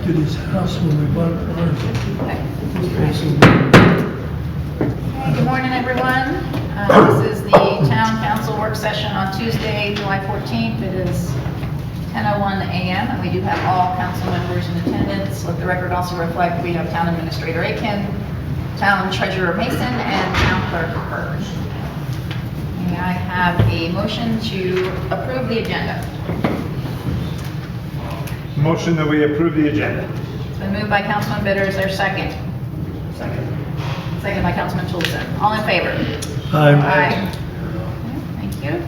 inspected his house when we bought ours. Okay. Also, Good morning, everyone. This is the Town Council Work Session on Tuesday, July 14th. It is 10:01 a.m. and we do have all council members in attendance. Let the record also reflect we have Town Administrator Aiken, Town Treasurer Mason, and Town Clerk Purge. May I have a motion to approve the agenda? Motion that we approve the agenda. It's been moved by Councilman Bitter. Is there a second? Second. Second by Councilman Toolson. All in favor? Aye. Aye. Thank you.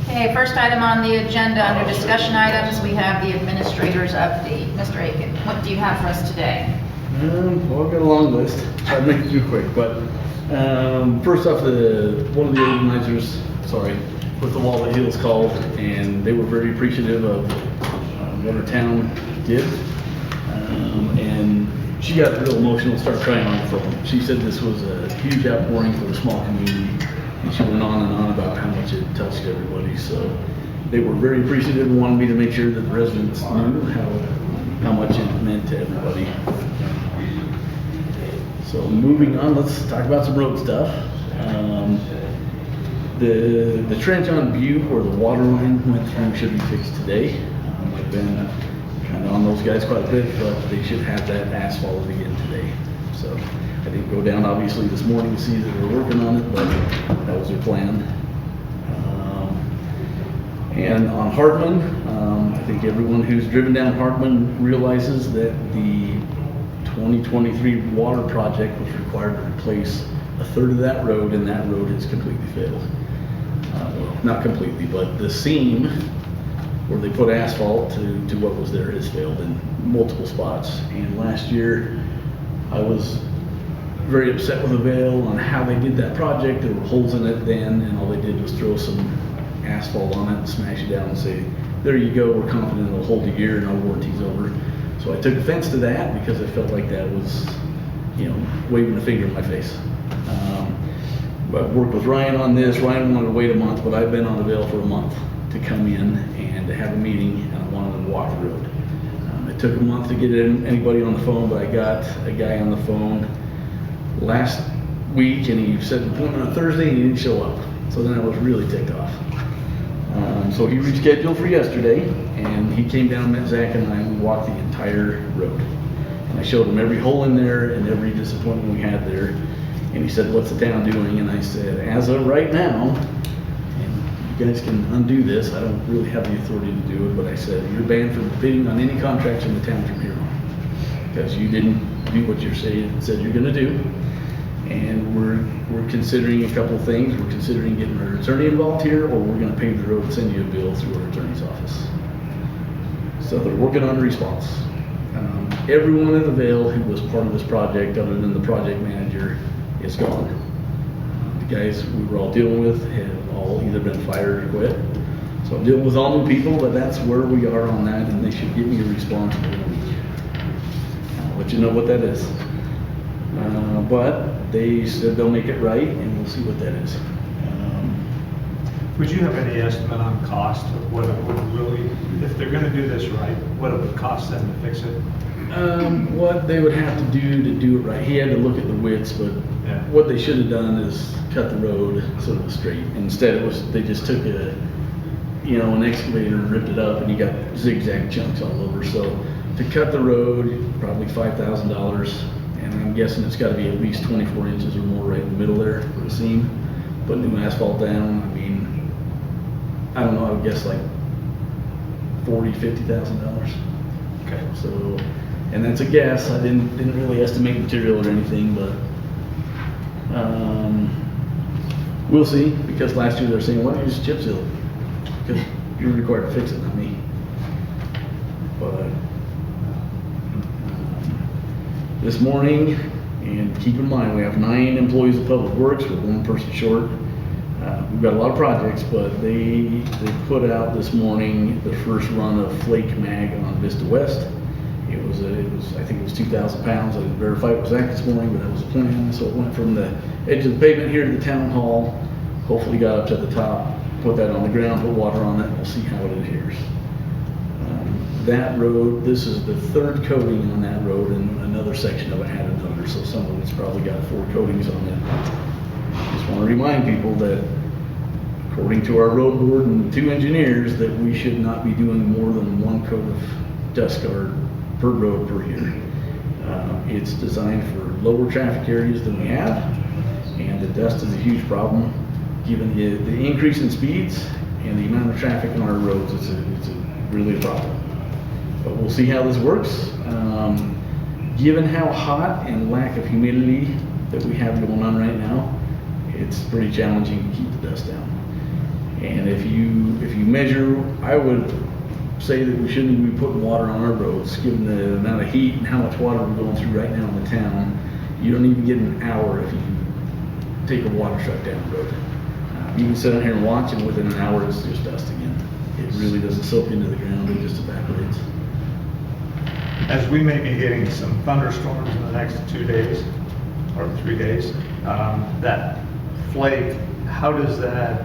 Okay, first item on the agenda under discussion items, we have the administrator's update. Mr. Aiken, what do you have for us today? Well, I've got a long list. I'll make it too quick, but first off, one of the organizers, with the Wallet Hills called, and they were very appreciative of what our town did, and she got real emotional and started crying on the phone. She said this was a huge outpouring for the small community, and she went on and on about how much it touched everybody. So they were very appreciative and wanted me to make sure that the residents knew how much it meant to everybody. So moving on, let's talk about some road stuff. The trench on Butte where the water line went through should be fixed today. I've been kind of on those guys quite a bit, but they should have that asphalt again today. So I didn't go down obviously this morning to see that they're working on it, but that was their plan. And on Hartman, I think everyone who's driven down Hartman realizes that the 2023 water project was required to replace a third of that road, and that road has completely failed. Well, not completely, but the seam where they put asphalt to what was there has failed in multiple spots. And last year, I was very upset with Avail on how they did that project. There were holes in it then, and all they did was throw some asphalt on it and smash it down and say, there you go, we're confident it'll hold a year and our warranty's over. So I took offense to that because I felt like that was, waving a finger in my face. But I worked with Ryan on this. Ryan wanted to wait a month, but I've been on Avail for a month to come in and to have a meeting, and I wanted them to walk the road. It took a month to get anybody on the phone, but I got a guy on the phone last week, and he set an appointment on Thursday, and he didn't show up. So then I was really ticked off. So he rescheduled for yesterday, and he came down, met Zach and I, and we walked the entire road. And I showed him every hole in there and every disappointment we had there. And he said, what's the town doing? And I said, as of right now, and you guys can undo this, I don't really have the authority to do it, but I said, you're banned from bidding on any contracts in the town from here on. Because you didn't do what you said you're gonna do. And we're considering a couple of things. We're considering getting our attorney involved here, or we're gonna pave the road and send you a bill through our attorney's office. So they're working on a response. Everyone at Avail who was part of this project, other than the project manager, is gone. The guys we were all dealing with have all either been fired or quit. So I'm dealing with all new people, but that's where we are on that, and they should give me a response in a week. I'll let you know what that is. But they said they'll make it right, and we'll see what that is. Would you have any estimate on cost of what it would really, if they're gonna do this right, what it would cost them to fix it? What they would have to do it right, he had to look at the widths, but Yeah. what they should have done is cut the road so it was straight. Instead, they just took an excavator and ripped it up, and you got zigzag chunks all over. So to cut the road, probably $5,000, and I'm guessing it's got to be at least 24 inches or more right in the middle there for the seam. Put new asphalt down. I don't know. I would guess like $40,000-$50,000. Okay. So, and that's a guess. I didn't really estimate material or anything, but we'll see. Because last year they're saying, why don't you just chip seal it? Because you're required to fix it, not me. But this morning, and keep in mind we have 9 employees of Public Works with 1 person short. We've got a lot of projects, but they put out this morning the first run of flake mag on Vista West. It was I think it was 2,000 pounds. I didn't verify it was that this morning, but that was the plan. So it went from the edge of the pavement here to the town hall. Hopefully got up to the top, put that on the ground, put water on it, and we'll see how it adheres. that road, this is the third coating on that road, and another section of it had another, so some of it's probably got 4 coatings on it. Just want to remind people that according to our road board and 2 engineers, that we should not be doing more than 1 coat of dust guard per road per year. It's designed for lower traffic areas than we have, and the dust is a huge problem. Given the increase in speeds and the amount of traffic on our roads, it's really a problem. But we'll see how this works. Given how hot and lack of humidity that we have going on right now, it's pretty challenging to keep the dust down. And if you measure, I would say that we shouldn't even be putting water on our roads, given the amount of heat and how much water we're going through right now in the town. You don't even get an hour if you take a water truck down the road. You can sit out here and watch, and within an hour it's just dust again. It really doesn't soak into the ground, it just evaporates. As we may be getting some thunderstorms in the next 2 days, or 3 days, that flake, how does that,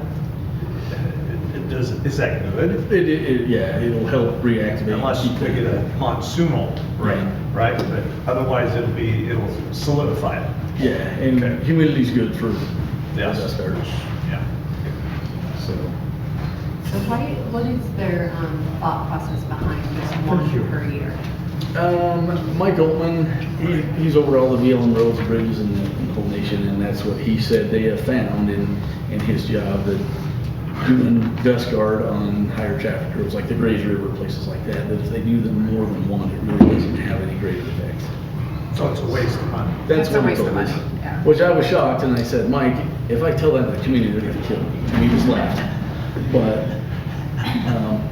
is that good? Yeah, it'll help reactivate. Unless you get a monsoonal rain, right? But otherwise it'll solidify it. Yeah, and Okay. humidity's good for Yes. dust gardens. Yeah. So, So what is their thought process behind this one per year? Mike Altman, he's over all the VLM roads, bridges in the whole nation, and that's what he said they have found in his job, that doing dust guard on higher traffic roads like the Grays River, places like that if they do them more than one, it really doesn't have any great effect. So it's a waste of money. That's It's a what he waste of told us. money, yeah. Which I was shocked, and I said, Mike, if I tell that to the community, they're gonna kill me. And he just laughed. But,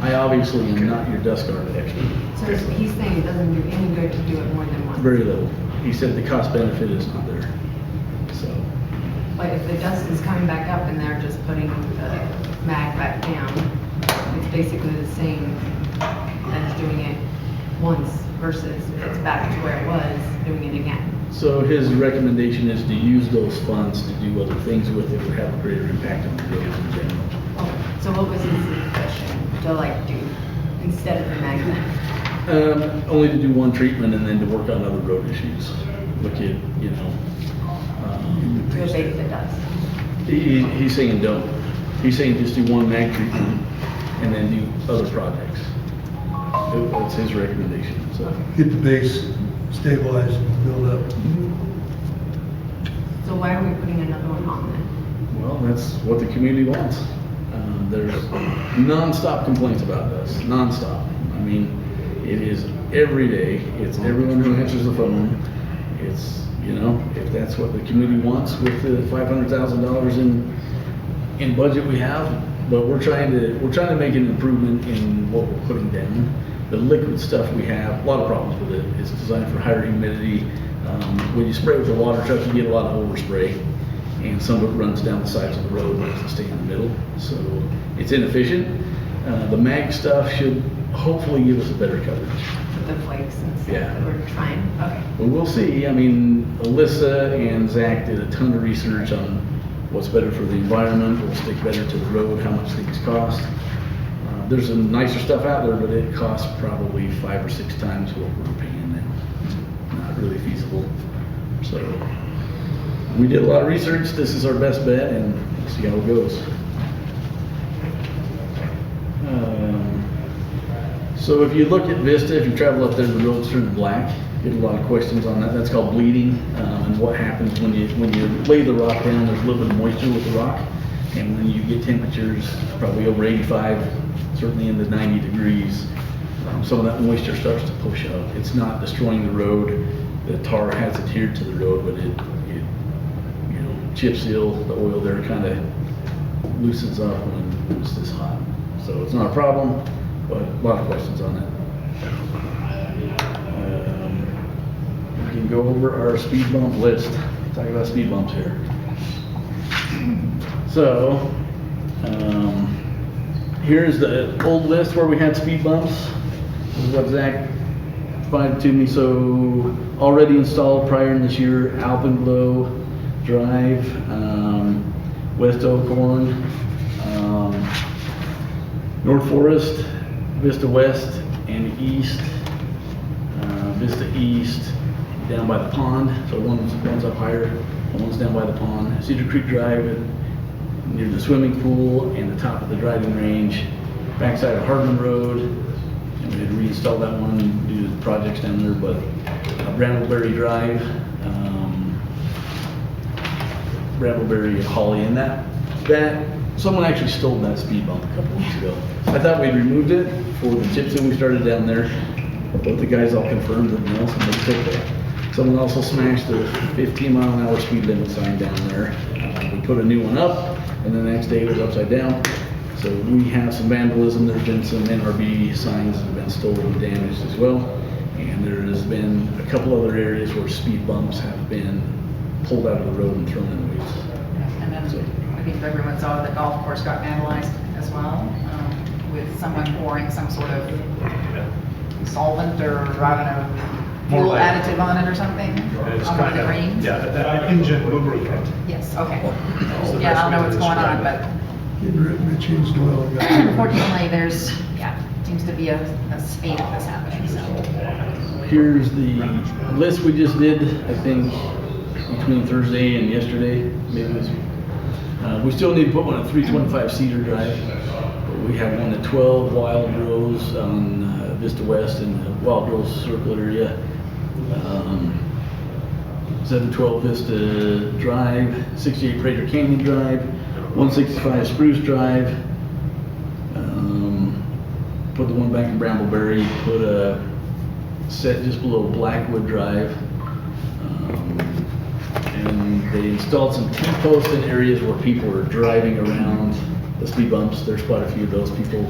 I obviously am not your dust guard expert. So he's saying it doesn't do any good to do it more than once. Very little. He said the cost benefit is not there. So, But if the dust is coming back up and they're just putting the mag back down, it's basically the same as doing it once versus if it's back to where it was, doing it again. so his recommendation is to use those funds to do other things with it would have a greater impact on the roads in general. Oh, so what was his suggestion to like do instead of the mag then? Only to do one treatment and then to work on other road issues. Look at, To abate the dust? he's saying don't. He's saying just do one mag treatment and then do other projects. That's his recommendation, so. Get the base stabilized and build up. So why are we putting another one on then? Well, that's what the community wants. There's nonstop complaints about this, nonstop. I mean, it is every day. It's everyone who answers the phone. It's, if that's what the community wants with the $500,000 in budget we have, but we're trying to make an improvement in what we're putting down. The liquid stuff we have, a lot of problems with it. It's designed for higher humidity. When you spray with a water truck, you get a lot of overspray, and some of it runs down the sides of the road and doesn't stay in the middle. So it's inefficient. The mag stuff should hopefully give us a better coverage. With the flakes and stuff Yeah. that we're trying? Okay. But we'll see. I mean, Alyssa and Zach did a ton of research on what's better for the environment, what'll stick better to the road, how much things cost. There's some nicer stuff out there, but it costs probably 5 or 6 times what we're paying now. Not really feasible. So we did a lot of research. This is our best bet, and we'll see how it goes. So if you look at Vista, if you travel up there, the road's turning black. Get a lot of questions on that. That's called bleeding, and what happens when you lay the rock down. There's a little bit of moisture with the rock, and when you get temperatures probably over 85, certainly in the 90 degrees, some of that moisture starts to push up. It's not destroying the road. The tar has adhered to the road, but it chip seal, the oil there kind of loosens up when it's this hot. So it's not a problem, but a lot of questions on that. We can go over our speed bump list. Talk about speed bumps here. So, here's the old list where we had speed bumps. This is what Zach provided to me. So, already installed prior in this year, Alpenglow Drive, West Oakhorn, North Forest, Vista West, and East, Vista East, down by the pond. So one's up higher, and one's down by the pond. Cedar Creek Drive near the swimming pool and the top of the driving range, backside of Hardman Road. And we had reinstalled that one due to the projects down there, but Brambleberry Drive, Brambleberry Holly, and that someone actually stole that speed bump a couple weeks ago. I thought we'd removed it for the chips that we started down there, but the guys all confirmed that no, somebody took that. Someone also smashed the 15-mile-an-hour speed limit sign down there. We put a new one up, and then the next day it was upside down. So we have some vandalism. There's been some NRB signs that have been stolen and damaged as well. And there has been a couple other areas where speed bumps have been pulled out of the road and thrown in the weeds. And then I think everyone saw the golf course got vandalized as well, with someone pouring some sort of solvent or, I don't know, More fuel like- additive on it or something? It's On one of kind the of, greens? yeah, that engine lubricant. Yes, okay. the Yeah, I best don't know way to what's going on, describe but Getting rid of changed oil. unfortunately, there's, seems to be a spate of this happening, so. Here's the list we just did, I think, between Thursday and yesterday, maybe it was. We still need to put one at 325 Cedar Drive. But we have one at 12 Wild Rose on Vista West in the Wild Rose Circle area. 712 Vista Drive, 68 Prater Canyon Drive, 165 Spruce Drive. Put the one back in Brambleberry, put a set just below Blackwood Drive. And they installed some T-posts in areas where people are driving around the speed bumps. There's quite a few of those people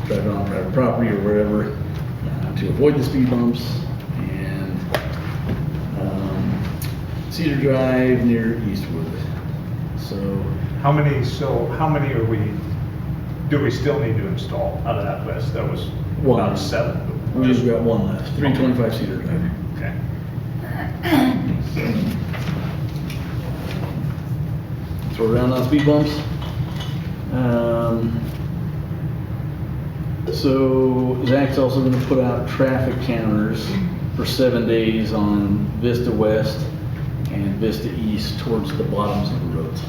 driving on private property or wherever to avoid the speed bumps. And Cedar Drive near Eastwood. So How many do we still need to install out of that list? That was One. about 7. we just got one left, 325 Cedar Drive. Okay. So we're around on speed bumps. So Zach's also gonna put out traffic counters for 7 days on Vista West and Vista East towards the bottoms of the roads.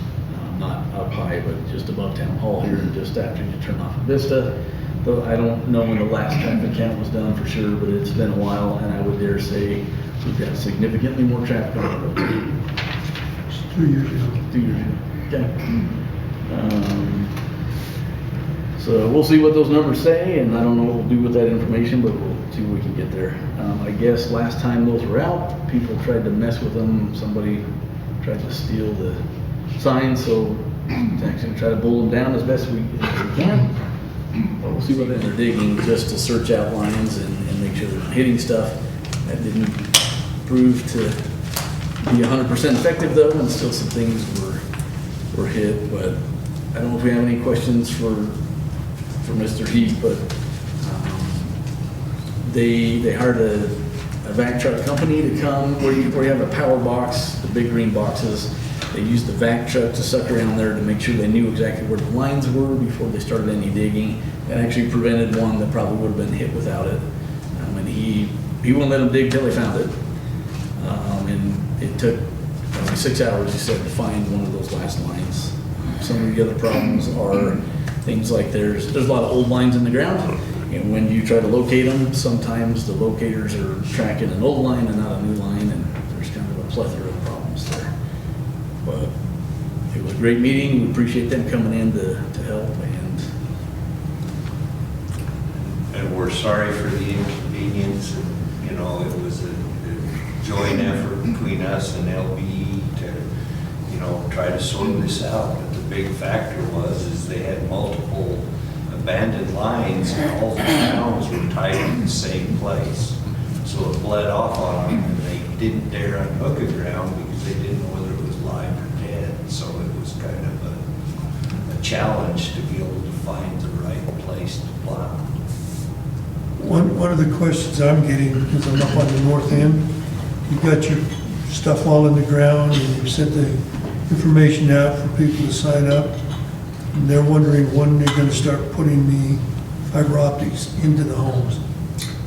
Not up high, but just above Town Hall here and just after you turn off of Vista. Though I don't know when the last traffic count was done for sure, but it's been a while, and I would dare say we've got significantly more traffic on the road. 2 years ago. 2 years ago. Okay. So we'll see what those numbers say, and I don't know what we'll do with that information, but we'll see what we can get there. I guess last time those were out, people tried to mess with them. Somebody tried to steal the signs, so Zach's gonna try to pull them down as best we can. But we'll see what they're digging just to search out lines and make sure they're not hitting stuff. That didn't prove to be 100% effective though, and still some things were hit. But I don't know if we have any questions for Mr. Heath, but they hired a vac truck company to come where you have a power box, the big green boxes. They used the vac truck to suck around there to make sure they knew exactly where the lines were before they started any digging. That actually prevented one that probably would have been hit without it. And he wouldn't let them dig till they found it. And it took 6 hours, he said, to find one of those last lines. Some of the other problems are things like there's a lot of old lines in the ground, and when you try to locate them, sometimes the locators are tracking an old line and not a new line, and there's kind of a plethora of problems there. But it was a great meeting. We appreciate them coming in to help, And we're sorry for the inconvenience. You know, it was a joint effort between us and LBE to, try to sort this out. But the big factor is they had multiple abandoned lines and all the towns were tied in the same place. So it bled off on them and they didn't dare unhook a ground because they didn't know whether it was live or dead. So it was kind of a challenge to be able to find the right place to plow. One of the questions I'm getting, because I'm up on the north end, you've got your stuff all in the ground and you've sent the information out for people to sign up. And they're wondering when they're gonna start putting the fiber optics into the homes.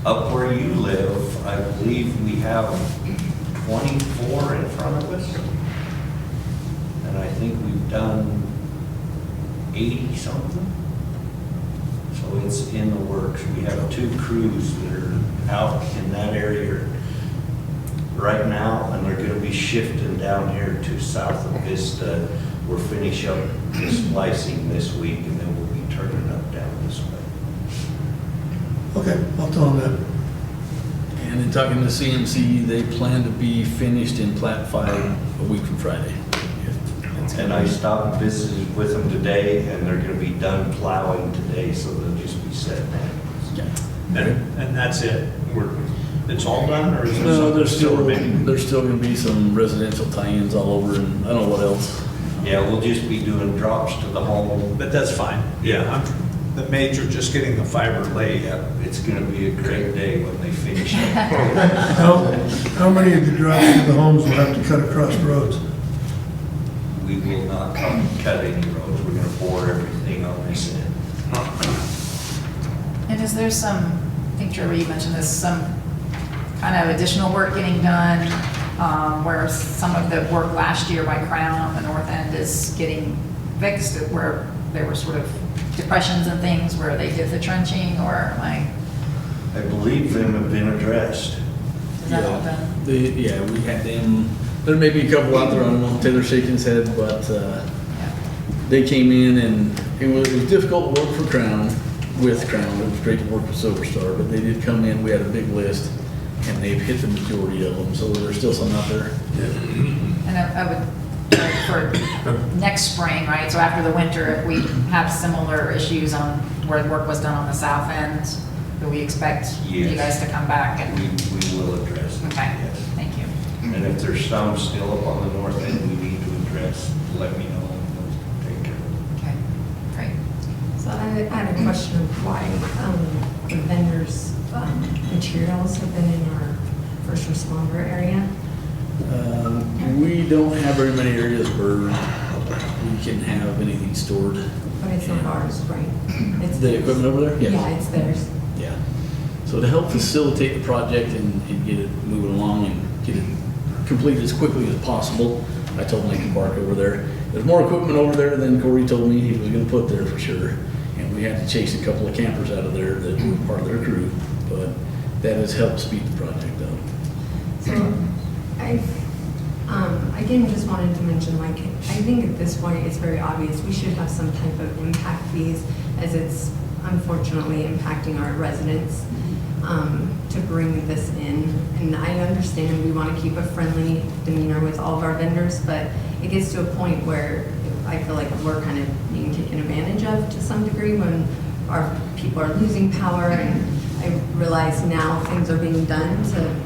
Up where you live, I believe we have 24 in front of us. And I think we've done 80 something. So it's in the works. We have 2 crews that are out in that area right now, and they're gonna be shifting down here to south of Vista. We'll finish up the splicing this week, and then we'll be turning up down this way. Okay, I'll tell them that. And in talking to CMC, they plan to be finished in Plat 5 a week from Friday. And I stopped and visited with them today, and they're gonna be done plowing today, so they'll just be setting that. And that's it? It's all done, or is there No, something there's still still, remaining? there's still gonna be some residential tie-ins all over, and I don't know what else. Yeah, we'll just be doing drops to the home. But that's fine. Yeah, the major, just getting the fiber laid. Yeah, it's gonna be a great day when they finish it. How many of the drives to the homes will have to cut across roads? We will not cut any roads, we're gonna bore everything on this end. And is there some, I think Trevor, you mentioned this, some kind of additional work getting done, where some of the work last year by Crown on the north end is getting fixed, where there were sort of depressions and things where they did the trenching, or am I, I believe them have been addressed. is that all done? Yeah, we had them, there may be a couple out there, I don't know, Taylor's shaking his head, but, Yeah. they came in and it was difficult work for Crown, with Crown. It was great to work with Silver Star, but they did come in, we had a big list, and they've hit the majority of them, so there's still some out there. And I would, for next spring, right, so after the winter, if we have similar issues on where the work was done on the south end, do we expect you Yes. guys to come back and, We will address it, okay, yes. thank you. And if there's some still up on the north end we need to address, let me know, and we'll take care of Okay, great. So I had a question of why the vendors' materials have been in our first responder area. We don't have very many areas where we can have anything stored. But it's not ours, right? It's The theirs. equipment over there? Yes. Yeah, it's theirs. Yeah. So to help facilitate the project and get it moving along and get it completed as quickly as possible, I told Lincoln Park over there, there's more equipment over there than Corey told me he was gonna put there for sure. And we had to chase a couple of campers out of there that were part of their crew, but that has helped speed the project up. So I again, just wanted to mention, like, I think at this point, it's very obvious, we should have some type of impact fees, as it's unfortunately impacting our residents, to bring this in. And I understand we want to keep a friendly demeanor with all of our vendors, but it gets to a point where I feel like we're kind of being taken advantage of to some degree when our people are losing power, and I realize now things are being done to,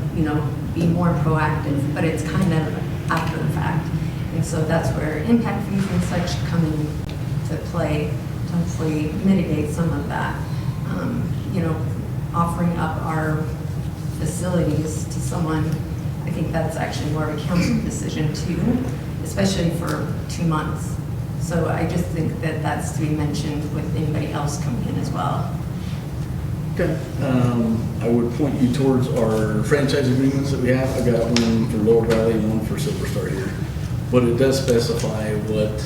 be more proactive, but it's kind of after the fact. And so that's where impact fees and such come into play to hopefully mitigate some of that. Offering up our facilities to someone, I think that's actually more of a council decision too, especially for 2 months. So I just think that that's to be mentioned with anybody else coming in as well. Okay. I would point you towards our franchise agreements that we have. I got one for Lower Valley and one for Silver Star here. But it does specify what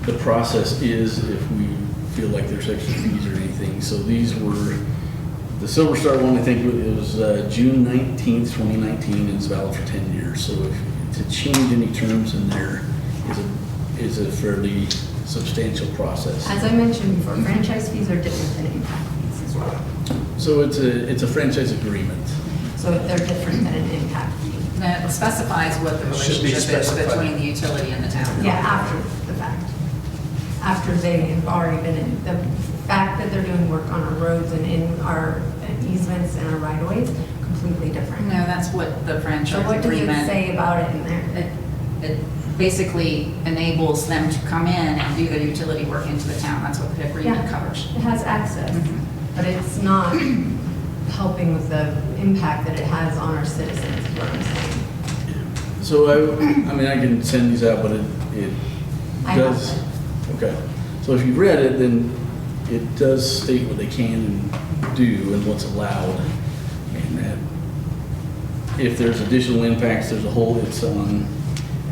the process is if we feel like there's extra fees or anything. So these were, the Silver Star one, I think it was June 19th, 2019, and it's valid for 10 years. So to change any terms in there is a fairly substantial process. As I mentioned before, franchise fees are different than impact fees as well. So it's a franchise agreement. So they're different than an impact fee. And it specifies what the Should be relationship is specified. between the utility and the town. Yeah, after the fact. After they have already been in, the fact that they're doing work on our roads and in our easements and our right of ways, completely different. No, that's what the So franchise what does it agreement. say about it in there? It basically enables them to come in and do their utility work into the town. That's what the agreement Yeah. covers. It has access, Mhm. but it's not helping with the impact that it has on our citizens, is what I'm saying. So I mean, I can send these out, but it I have does. them. Okay. So if you've read it, then it does state what they can and do and what's allowed. if there's additional impacts, there's a whole, it's on,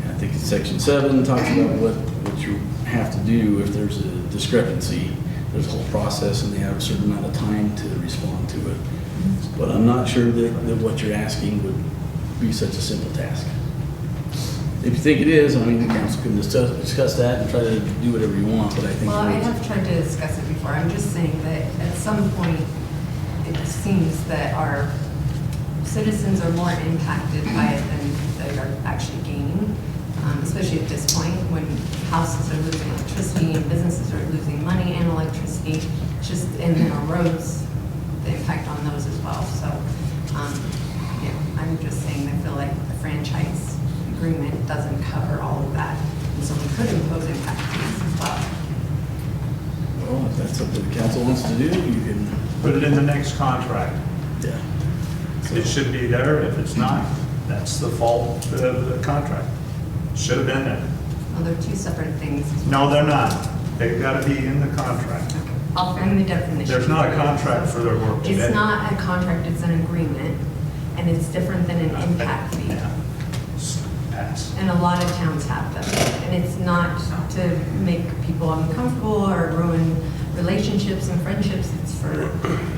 I think it's section 7, talks about what you have to do if there's a discrepancy. There's a whole process and they have a certain amount of time to respond to it. But I'm not sure that what you're asking would be such a simple task. If you think it is, I mean, the council can discuss that and try to do whatever you want, but I think. Well, I have tried to discuss it before. I'm just saying that at some point, it seems that our citizens are more impacted by it than they are actually gaining, especially at this point when houses are losing electricity and businesses are losing money and electricity, just, and then our roads, the impact on those as well. So, yeah, I'm just saying, I feel like the franchise agreement doesn't cover all of that. And so we could impose impact fees as well. Well, if that's something the council wants to do, you can, Put it in the next contract. yeah. It should be there. If it's not, that's the fault of the contract. Should have been there. Well, they're two separate things. No, they're not. They've got to be in the contract. I'll find the definition. There's not a contract for their work today. It's not a contract, it's an agreement, and it's different than an impact fee. Yeah. Pass. And a lot of towns have them. And it's not to make people uncomfortable or ruin relationships and friendships. It's for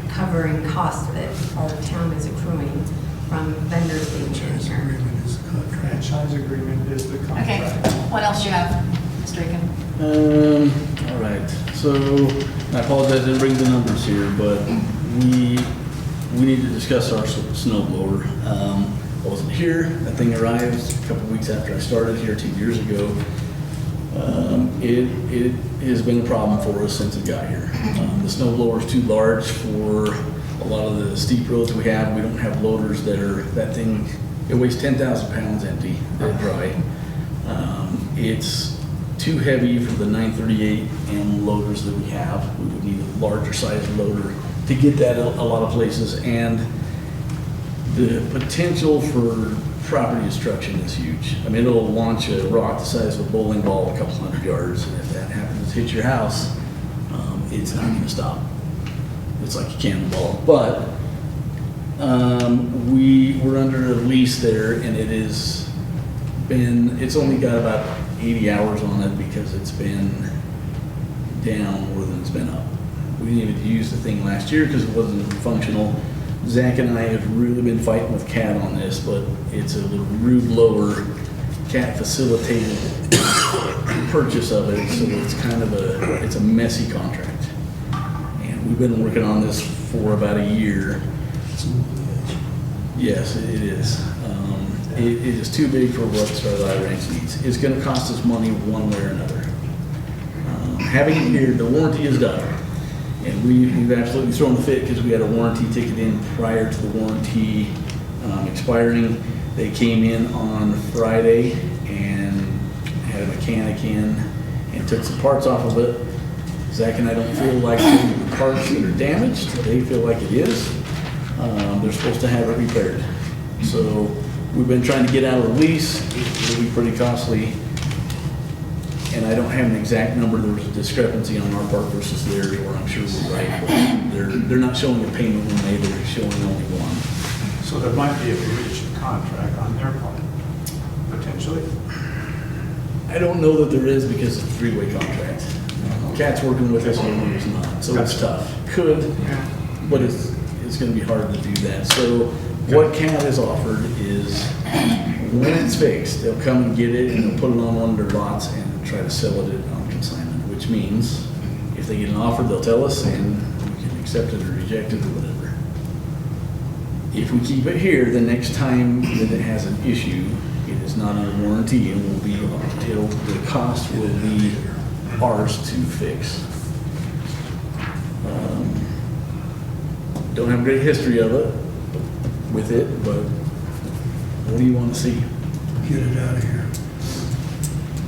covering costs that our town is accruing from vendors being Franchise in here. agreement is the contract. Franchise agreement is the Okay, contract. what else you have, Mr. Aiken? All right, so I apologize, I didn't bring the numbers here, but we need to discuss our snow blower. I wasn't here, that thing arrived a couple weeks after I started here 2 years ago. It has been a problem for us since it got here. The snow blower is too large for a lot of the steep roads we have. We don't have loaders that thing, it weighs 10,000 pounds empty, dead dry. It's too heavy for the 938M loaders that we have. We would need a larger size loader to get that a lot of places, and the potential for property destruction is huge. I mean, it'll launch a rock the size of a bowling ball a couple hundred yards, and if that happens to hit your house, it's not gonna stop. It's like a cannonball. But we're under a lease there, and it's only got about 80 hours on it because it's been down more than it's been up. We needed to use the thing last year because it wasn't functional. Zach and I have really been fighting with CAT on this, but it's a rude lower. CAT facilitated purchase of it, so it's kind of it's a messy contract. And we've been working on this for about a year. Yes, it is. It is too big for what Starlight Ranch needs. It's gonna cost us money one way or another. Having it here, the warranty is done. And we've absolutely thrown the fit because we had a warranty ticket in prior to the warranty expiring. They came in on Friday and had a mechanic in and took some parts off of it. Zach and I don't feel like the parts that are damaged. They feel like it is. They're supposed to have it repaired. So we've been trying to get out of the lease. It'll be pretty costly. And I don't have an exact number. There was a discrepancy on our part versus theirs, or I'm sure we're right. They're not showing a payment we made, they're showing only one. So there might be a breach of contract on their part, potentially. I don't know that there is because it's a three-way contract. CAT's working with us, and it's not, so it's tough. Could, but it's gonna be hard to do that. So what CAT has offered is when it's fixed, they'll come and get it and they'll put it on one of their lots and try to sell it on consignment, which means if they get an offer, they'll tell us and we can accept it or reject it or whatever. If we keep it here, the next time that it has an issue, it is not under warranty and will be until the cost will be ours to fix. Don't have a great history of it with it, but what do you want to see? Get it out of here.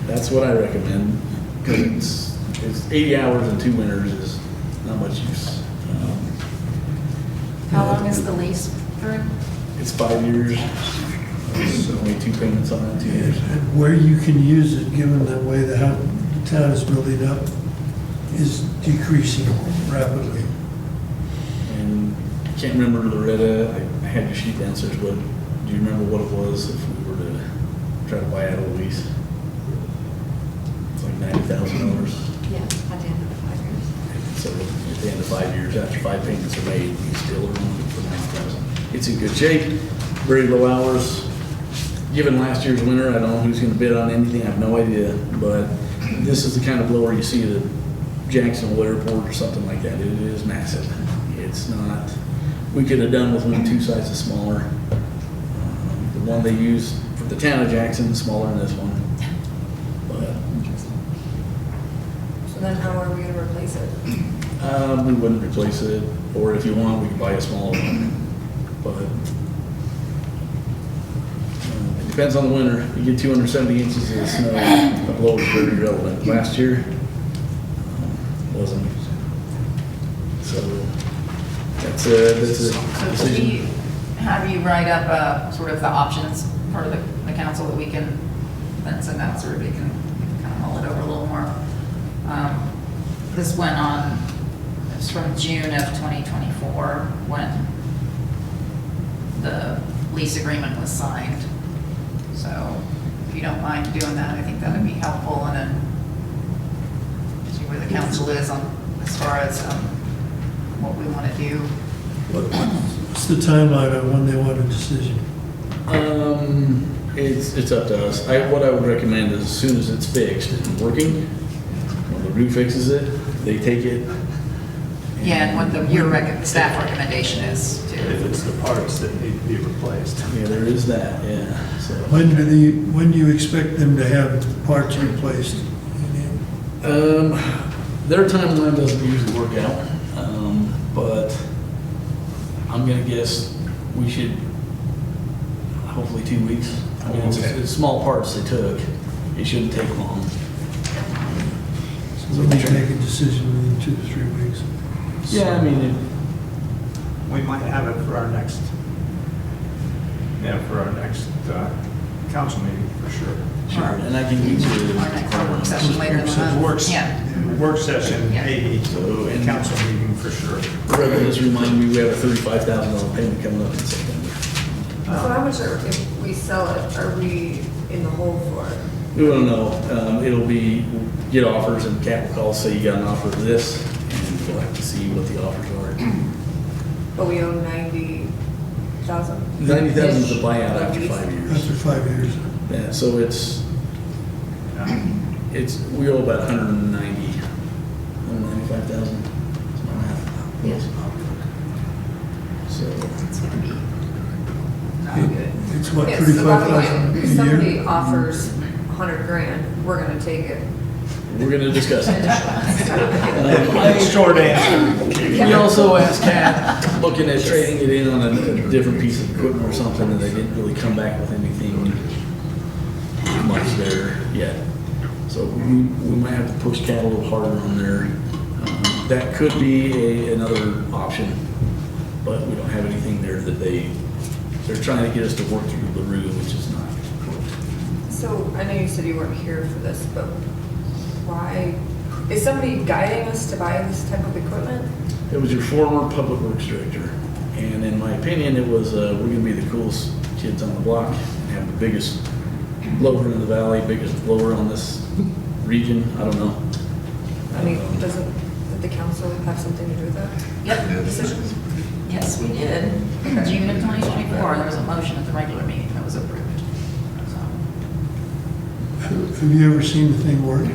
That's what I recommend, because it's 80 hours in 2 winters is not much use. How long is the lease for? It's 5 years, so only 2 payments on it, 2 years. And where you can use it, given the way the town is building up, is decreasing rapidly. And I can't remember, Loretta, I had your sheet downstairs, what do you remember what it was if we were to try to buy out a lease? It's like $90,000. Yeah, at the end of the 5 years. So at the end of 5 years, after 5 payments are made, we still are on it for $90,000. It's in good shape, very low hours. Given last year's winter, I don't know who's gonna bid on anything, I have no idea, but this is the kind of blower you see at Jacksonville Airport or something like that. It is massive. It's not, we could have done with one 2 sizes smaller. The one they use for the town of Jackson is smaller than this one. But So then how are we gonna replace it? we wouldn't replace it, or if you want, we could buy a smaller one. But it depends on the winter. You get 270 inches of snow, a blower is very relevant. Last year, wasn't. So that's a So could we decision. have you write up sort of the options for the council that we can then send out so we can kind of mull it over a little more? This went on, it's from June of 2024 when the lease agreement was signed. So if you don't mind doing that, I think that would be helpful, and then see where the council is on, as far as what we want to do. What's the timeline on when they want a decision? It's up to us. What I would recommend is as soon as it's fixed and working, when the roof fixes it, they take it. Yeah, and what your staff recommendation is If too. it's the parts that need to be replaced. Yeah, there is that, yeah, so. When do you expect them to have parts replaced? Their timeline doesn't usually work out, but I'm gonna guess we should, hopefully 2 weeks. I mean, it's small parts they took, it shouldn't take long. So we make a decision within 2 to 3 weeks. Yeah, I mean, We might have it for our next, council meeting, for sure. sure, and I can get you. Our next work session later in the month. Work session, Yeah. maybe, So, and- council meeting for sure. Rather just remind me, we have a $35,000 payment coming up in September. So how much if we sell it, are we in the hole for it? We don't know, it'll be, get offers and Cat will call, say you got an offer of this, and we'll have to see what the offers are. But we own 90,000? 90,000 is a buyout after 5 years. After 5 years. Yeah, so we owe about 195,000. Yeah. So, It's gonna be not good. It's what, Yeah, so bottom line, 35,000 if a somebody year? offers 100 grand, we're gonna take it. we're gonna discuss it. Short answer. We also asked Cat, looking at trading it in on a different piece of equipment or something, and they didn't really come back with anything much there yet. So we might have to push Cat a little harder on there. That could be another option, but we don't have anything there that they're trying to get us to work through LaRue, which is not. So I know you said you weren't here for this, but why, is somebody guiding us to buy this type of equipment? It was your former public works director, and in my opinion, it was, we're gonna be the coolest kids on the block, and have the biggest blower in the valley, biggest blower on this region, I don't know. I mean, did the council have something to do with that? Yep, decision. Yes, we did. June of 2024, there was a motion at the regular meeting that was approved. So, Have you ever seen the thing work?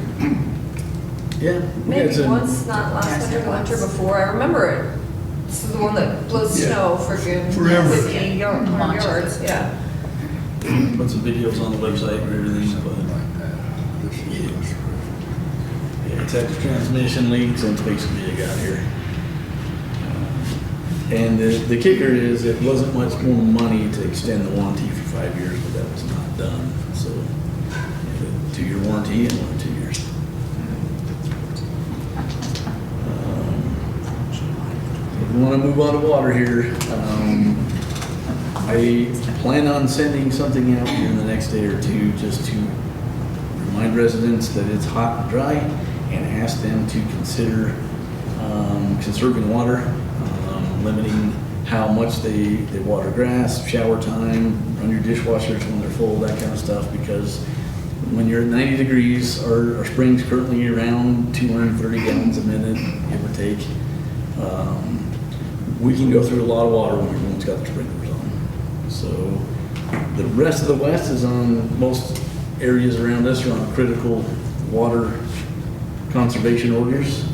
Yeah. we Maybe had some- once, not last Yes, winter, it the winter was. before, I remember it. This is the one that blows Yeah. snow freaking Forever. 50 yards, Launches it. yards, yeah. Put some videos on the website and everything, but. Yeah, it's had transmission leaks and basically it got here. And the kicker is, it wasn't much more money to extend the warranty for 5 years, but that was not done, so. 2-year warranty and 2 years. If we want to move on to water here, I plan on sending something out here in the next day or two just to remind residents that it's hot and dry and ask them to consider conserving water, limiting how much they water grass, shower time, on your dishwashers when they're full, that kind of stuff, because when you're at 90 degrees, our spring's currently around 230 gallons a minute, give or take. We can go through a lot of water when everyone's got their sprinklers on. So the rest of the west is on, most areas around us are on critical water conservation orders.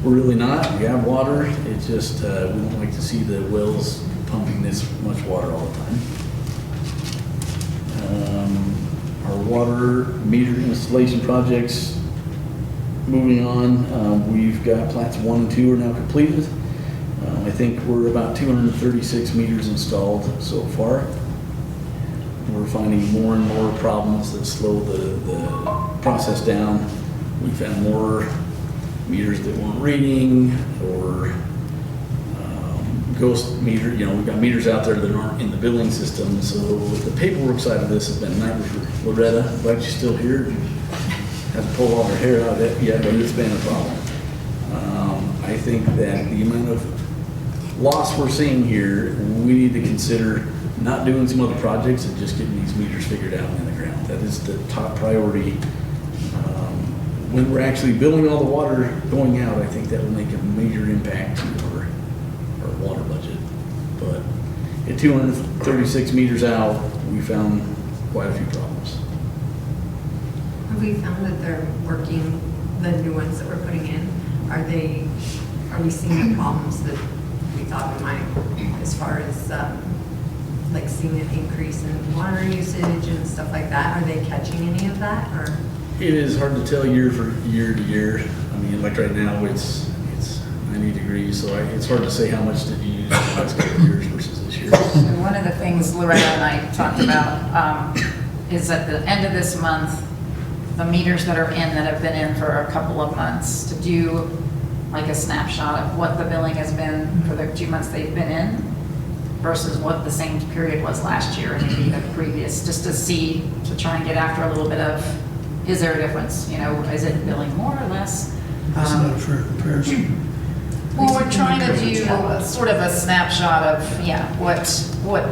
We're really not. We have water. It's just we don't like to see the wells pumping this much water all the time. Our water meter installation projects moving on. We've got plats 1 and 2 are now completed. I think we're about 236 meters installed so far. We're finding more and more problems that slow the process down. We found more meters that weren't reading, or ghost meter, we've got meters out there that aren't in the billing system. So the paperwork side of this has been a nightmare for Loretta. Glad she's still here. Hasn't pulled all her hair out yet, but it's been a problem. I think that the amount of loss we're seeing here, we need to consider not doing some other projects and just getting these meters figured out in the ground. That is the top priority. When we're actually billing all the water going out, I think that will make a major impact to our water budget. But at 236 meters out, we found quite a few problems. Have we found that they're working, the new ones that we're putting in? Are we seeing the problems that we thought we might, as far as like seeing an increase in water usage and stuff like that? Are they catching any of that, or? It is hard to tell year to year. I mean, like right now, it's 90 degrees, so it's hard to say how much did you use the last couple of years versus this year. And one of the things Loretta and I talked about is at the end of this month, the meters that are in that have been in for a couple of months, to do like a snapshot of what the billing has been for the 2 months they've been in versus what the same period was last year and maybe the previous, just to see, to try and get after a little bit of, is there a difference? Is it billing more or less? That's not a fair comparison. Well, we're trying to do sort of a snapshot of, what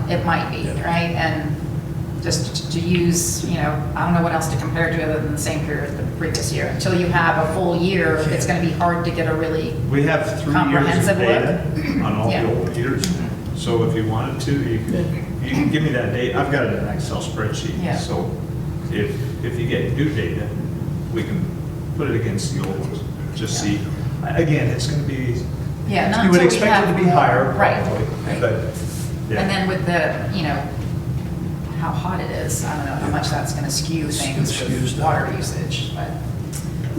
it might be, right? And just to use, I don't know what else to compare to other than the same period the previous year. Until you have a full year, it's going to be hard to get a really We have 3 years of comprehensive data look. on all Yeah. the old meters. So if you wanted to, you can give me that data. I've got it in an Excel spreadsheet. Yeah. So if you get new data, we can put it against the old ones. Just see. Again, it's going to be, Yeah, not you would until we expect have it to be more- higher, right, probably. right. But, yeah. And then with the, how hot it is, I don't know how much that's going to skew things Skews with down. water usage, but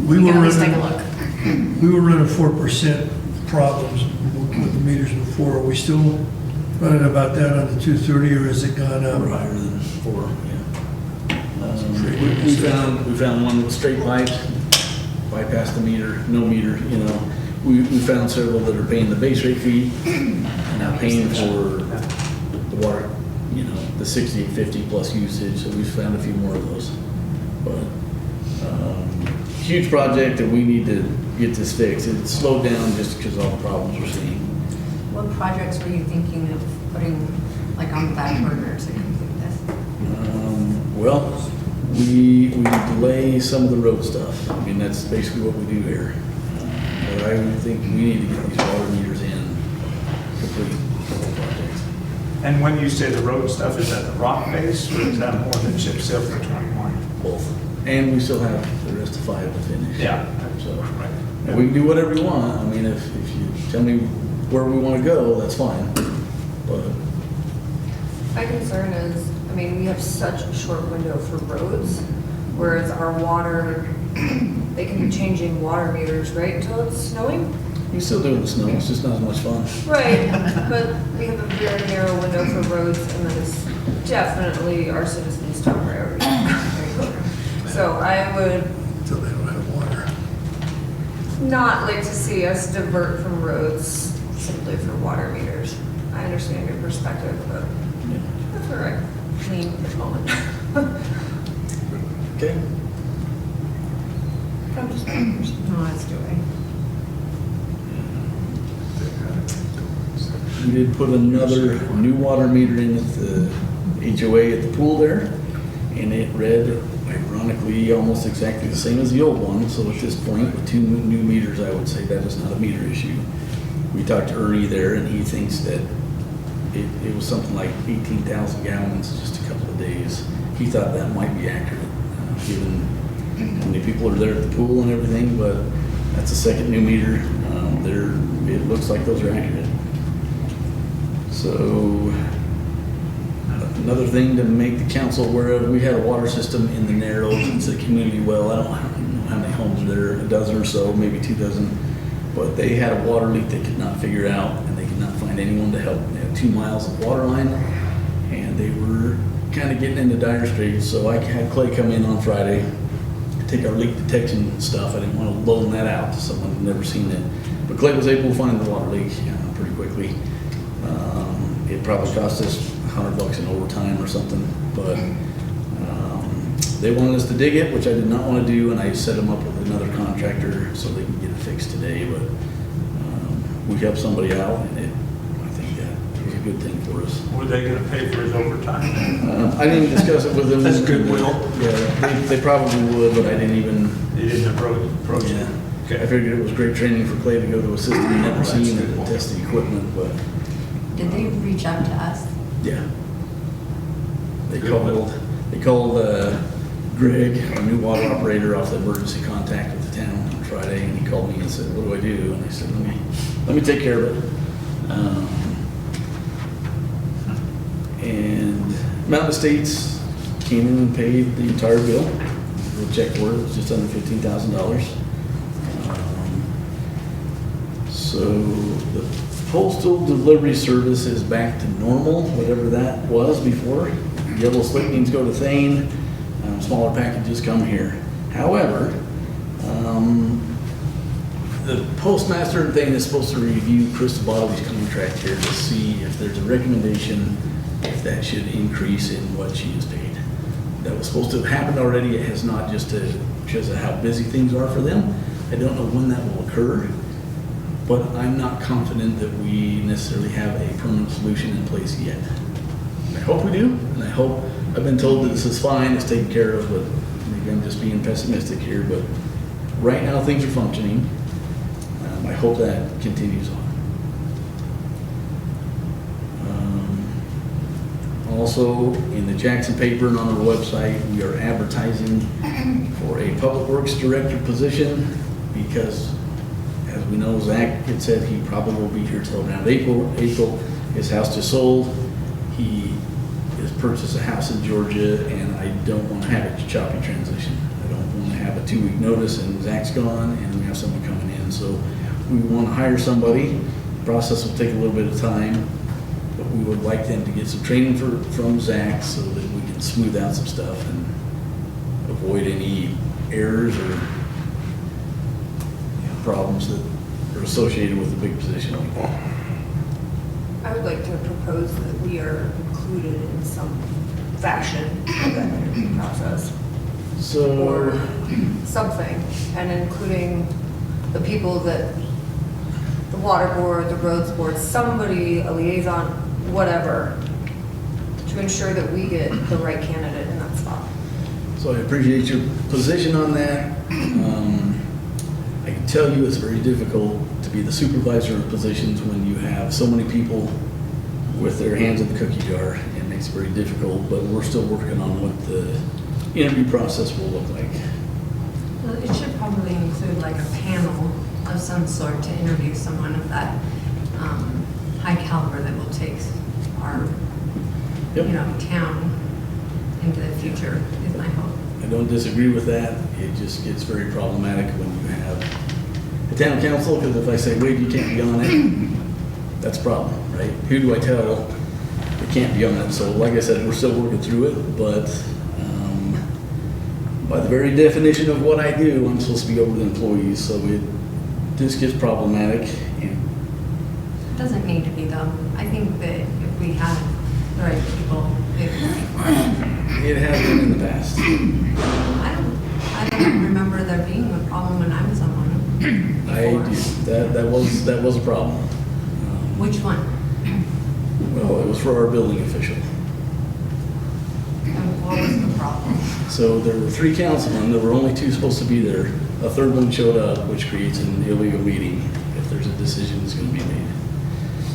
We we were can at least take a running, look. we were running 4% problems with the meters before. Are we still running about that on the 230, or has it gone We're up? higher than 4, yeah. We found one with straight pipe, bypassed the meter, no meter, We found several that are paying the base rate fee and now paying for the water, the 6850 plus usage, so we've found a few more of those. But, huge project, and we need to get this fixed. It slowed down just because of all the problems we're seeing. What projects were you thinking of putting, like, on the back burner to complete this? Well, we delay some of the road stuff. I mean, that's basically what we do here. But I would think we need to get these water meters in complete the whole project. and when you say the road stuff, is that the rock base or is that more than chip seal for 21? Both. And we still have the rest of 5 to finish. Yeah. So, and we can do whatever you want. I mean, if you tell me where we want to go, that's fine. But My concern is, we have such a short window for roads, whereas our water, they can be changing water meters, right, until it's snowing? we're still doing the snow. It's just not as much fun. Right, but we have a very narrow window for roads, and that is definitely our citizens' top priority. So I would Until they don't have water. not like to see us divert from roads simply for water meters. I understand your perspective, but that's where I lean at the moment. Okay. I'm just, No, let's do it. We did put another new water meter in at the HOA at the pool there, and it read ironically almost exactly the same as the old one. So at this point, with 2 new meters, I would say that is not a meter issue. We talked to Ernie there, and he thinks that it was something like 18,000 gallons just a couple of days. He thought that might be accurate, given how many people are there at the pool and everything, but that's a second new meter. It looks like those are accurate. So, another thing to make the council aware of, we had a water system in the Narrows. It's a community well. I don't know how many homes are there, a dozen or so, maybe 2 dozen. But they had a water leak they could not figure out, and they could not find anyone to help. They had 2 miles of water line, and they were kind of getting into dire straits. So I had Clay come in on Friday, take our leak detection stuff. I didn't want to loan that out to someone who'd never seen it. But Clay was able to find the water leak pretty quickly. It probably cost us $100 in overtime or something, but they wanted us to dig it, which I did not want to do, and I set them up with another contractor so they could get it fixed today. But we helped somebody out, and I think that was a good thing for us. Were they gonna pay for his overtime? I didn't discuss it with them. That's goodwill. Yeah, they probably would, but I didn't even. They didn't approach it? Yeah. Okay. I figured it was great training for Clay to go to a system he'd never That's seen good. and test the equipment, but Did they reach out to us? yeah. They Good. called Greg, our new water operator, off the emergency contact with the town on Friday, and he called me and said, "What do I do?" And I said, let me take care of it. And Mountain Estates came in and paid the entire bill. The check for it was just under $15,000. So the postal delivery service is back to normal, whatever that was before. Yellow slip means go to Thane, smaller packages come here. However, the postmaster and Thane is supposed to review Krista Bodley's contract here to see if there's a recommendation if that should increase in what she is paid. That was supposed to have happened already. It has not, just because of how busy things are for them. I don't know when that will occur, but I'm not confident that we necessarily have a permanent solution in place yet. I hope we do, and I hope, I've been told that this is fine, it's taken care of, but maybe I'm just being pessimistic here, but right now things are functioning. I hope that continues on. Also, in the Jackson paper and on our website, we are advertising for a Public Works Director position because, as we know, Zach had said he probably will be here till around April. His house just sold. He has purchased a house in Georgia, and I don't want to have a choppy transition. I don't want to have a 2-week notice and Zach's gone and we have someone coming in. So we want to hire somebody. The process will take a little bit of time, but we would like them to get some training from Zach so that we can smooth out some stuff and avoid any errors or problems that are associated with a big position like that. I would like to propose that we are included in some fashion of that interview process, So, or something, and including the people that, the water board, the roads board, somebody, a liaison, whatever, to ensure that we get the right candidate in that spot. so I appreciate your position on that. I can tell you it's very difficult to be the supervisor of positions when you have so many people with their hands in the cookie jar. It makes it very difficult, but we're still working on what the interview process will look like. Well, it should probably include like a panel of some sort to interview someone of that high caliber that will take our, Yep. town into the future, is my hope. I don't disagree with that. It just gets very problematic when you have the town council, because if I say, Wade, you can't be on it, that's a problem, right? Who do I tell they can't be on it? So like I said, we're still working through it, but by the very definition of what I do, I'm supposed to be over the employees, so this gets problematic. And It doesn't need to be though. I think that if we had the right people, it has been in the past. I don't remember there being a problem when I was on one. I do. That was a problem. Which one? No, it was for our building official. And what was the problem? So there were 3 councilmen, there were only 2 supposed to be there. A third one showed up, which creates an illegal meeting if there's a decision that's gonna be made.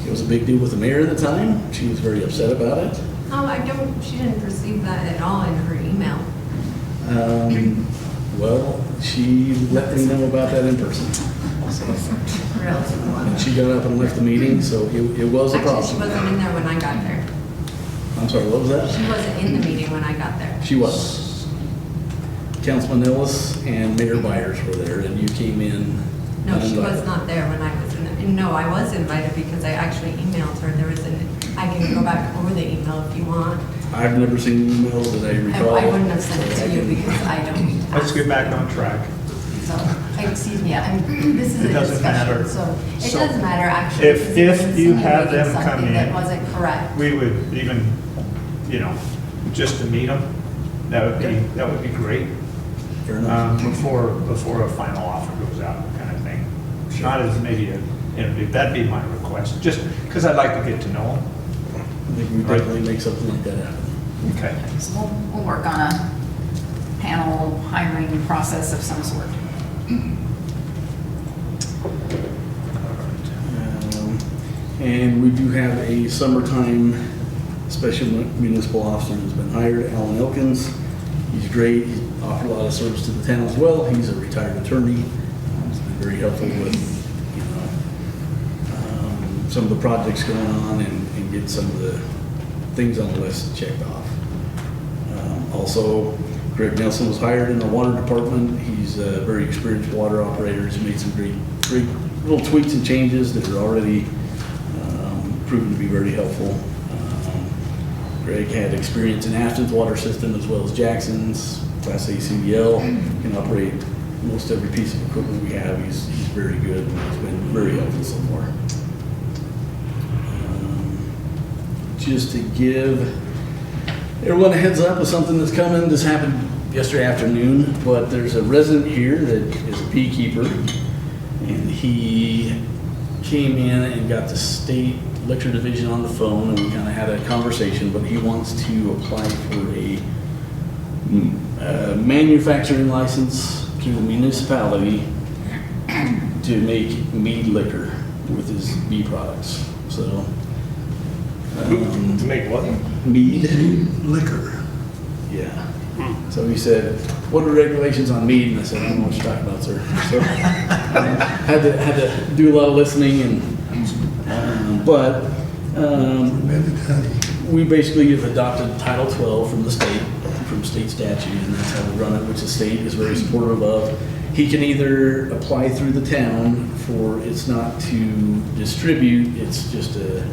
It was a big deal with the mayor at the time. She was very upset about it. She didn't receive that at all in her email. Well, she let me know about that in person. Really? And she got up and left the meeting, so it was a Actually, she problem. wasn't in there when I got there. I'm sorry, what was that? She wasn't in the meeting when I got there. She was. Councilman Ellis and Mayor Byers were there, and you came in. No, she was uninvited. not there when I was in there. And no, I was invited because I actually emailed her. There was I can go back over the email if you want. I've never seen an email that I recall. I wouldn't have sent it to you because I don't. Let's get back on track. So, excuse me, this is It a doesn't matter. discussion, so it So, does matter actually. if because it was you have insinuating them come something in, That wasn't correct. We would even, just to meet them, that would be great. Fair enough. Before a final offer goes out, kind of thing. Not as maybe an interview, that'd be my request, just because I'd like to get to know them. I think we definitely make something like that happen. Okay. So we'll work on a panel hiring process of some sort. And we do have a summertime special municipal officer who's been hired, Alan Elkins. He's great, he's offered a lot of service to the town as well. He's a retired attorney. He's been very helpful with, some of the projects going on and get some of the things on the list checked off. Also, Greg Nelson was hired in the water department. He's a very experienced water operator. He's made some great little tweaks and changes that are already proven to be very helpful. Greg had experience in Ashton's water system as well as Jackson's, Class A CDL, can operate most every piece of equipment we have. He's very good and he's been very helpful so far. Just to give everyone a heads up of something that's coming. This happened yesterday afternoon, but there's a resident here that is a beekeeper, and he came in and got the state liquor division on the phone, and we kind of had a conversation, but he wants to apply for a manufacturing license to the municipality to make mead liquor with his bee products. So, To make what? mead. Liquor. Yeah. So he said, "What are regulations on mead?" And I said, "I don't know what you're talking about, sir." So had to do a lot of listening, and we basically have adopted Title 12 from the state, from state statute, and that's how we run it, which the state is very supportive of. He can either apply through the town for, it's not to distribute, it's just a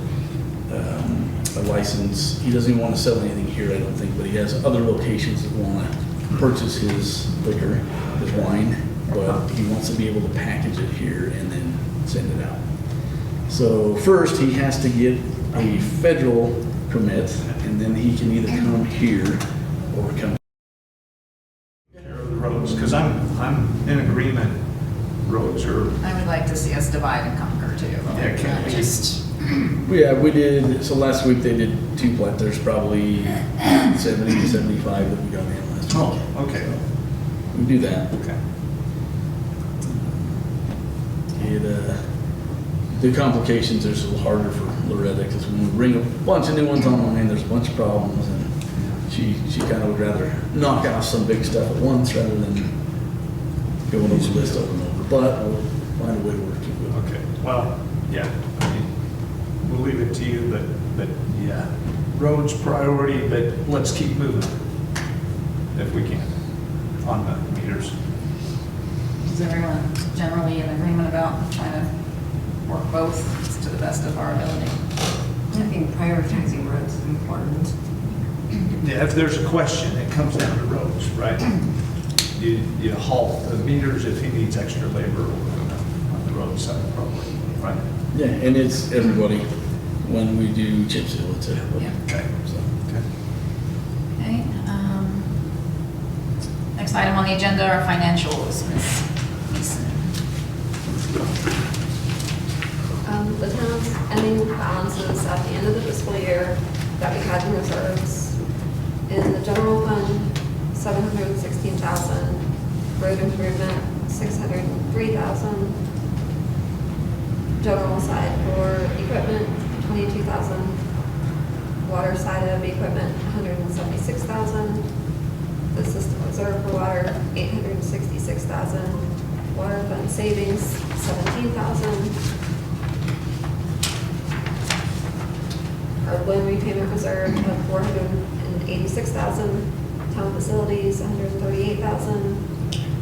license. He doesn't even want to sell anything here, I don't think, but he has other locations that want to purchase his liquor, his wine, but he wants to be able to package it here and then send it out. So first, he has to get a federal permit, and then he can either come here or come. Care of the roads, because I'm in agreement, roads are, I would like to see us divide and conquer too. Yeah, can't we? Just, Yeah, we did, so last week they did 2 plat, there's probably 70 to 75 that we got in last week. oh, okay, We do that. okay. The complications are a little harder for Loretta, because when we bring a bunch of new ones online, there's a bunch of problems, and she kind of would rather knock off some big stuff at once rather than going over the list over and over, but we'll find a way to work through it. Okay, well, yeah, I mean, we'll leave it to you, but yeah, roads priority, but let's keep moving if we can on the meters. is everyone generally in agreement about trying to work both to the best of our ability? I think prioritizing roads is important. Yeah, if there's a question, it comes down to roads, right? You halt the meters if he needs extra labor on the roadside probably, right? Yeah, and it's everybody, when we do chip seal, it's everybody. Yeah. Okay. So, Okay. Okay, next item on the agenda are financials, Ms. Eason. The town's end spending balances at the end of the fiscal year that we had in reserves. In the general fund, 716,000, road improvement, 603,000. General side for equipment, 22,000. Water side of equipment, 176,000. The system reserve for water, 866,000. Water fund savings, 17,000. Our loan repayment reserve of 486,000. Town facilities, 138,000.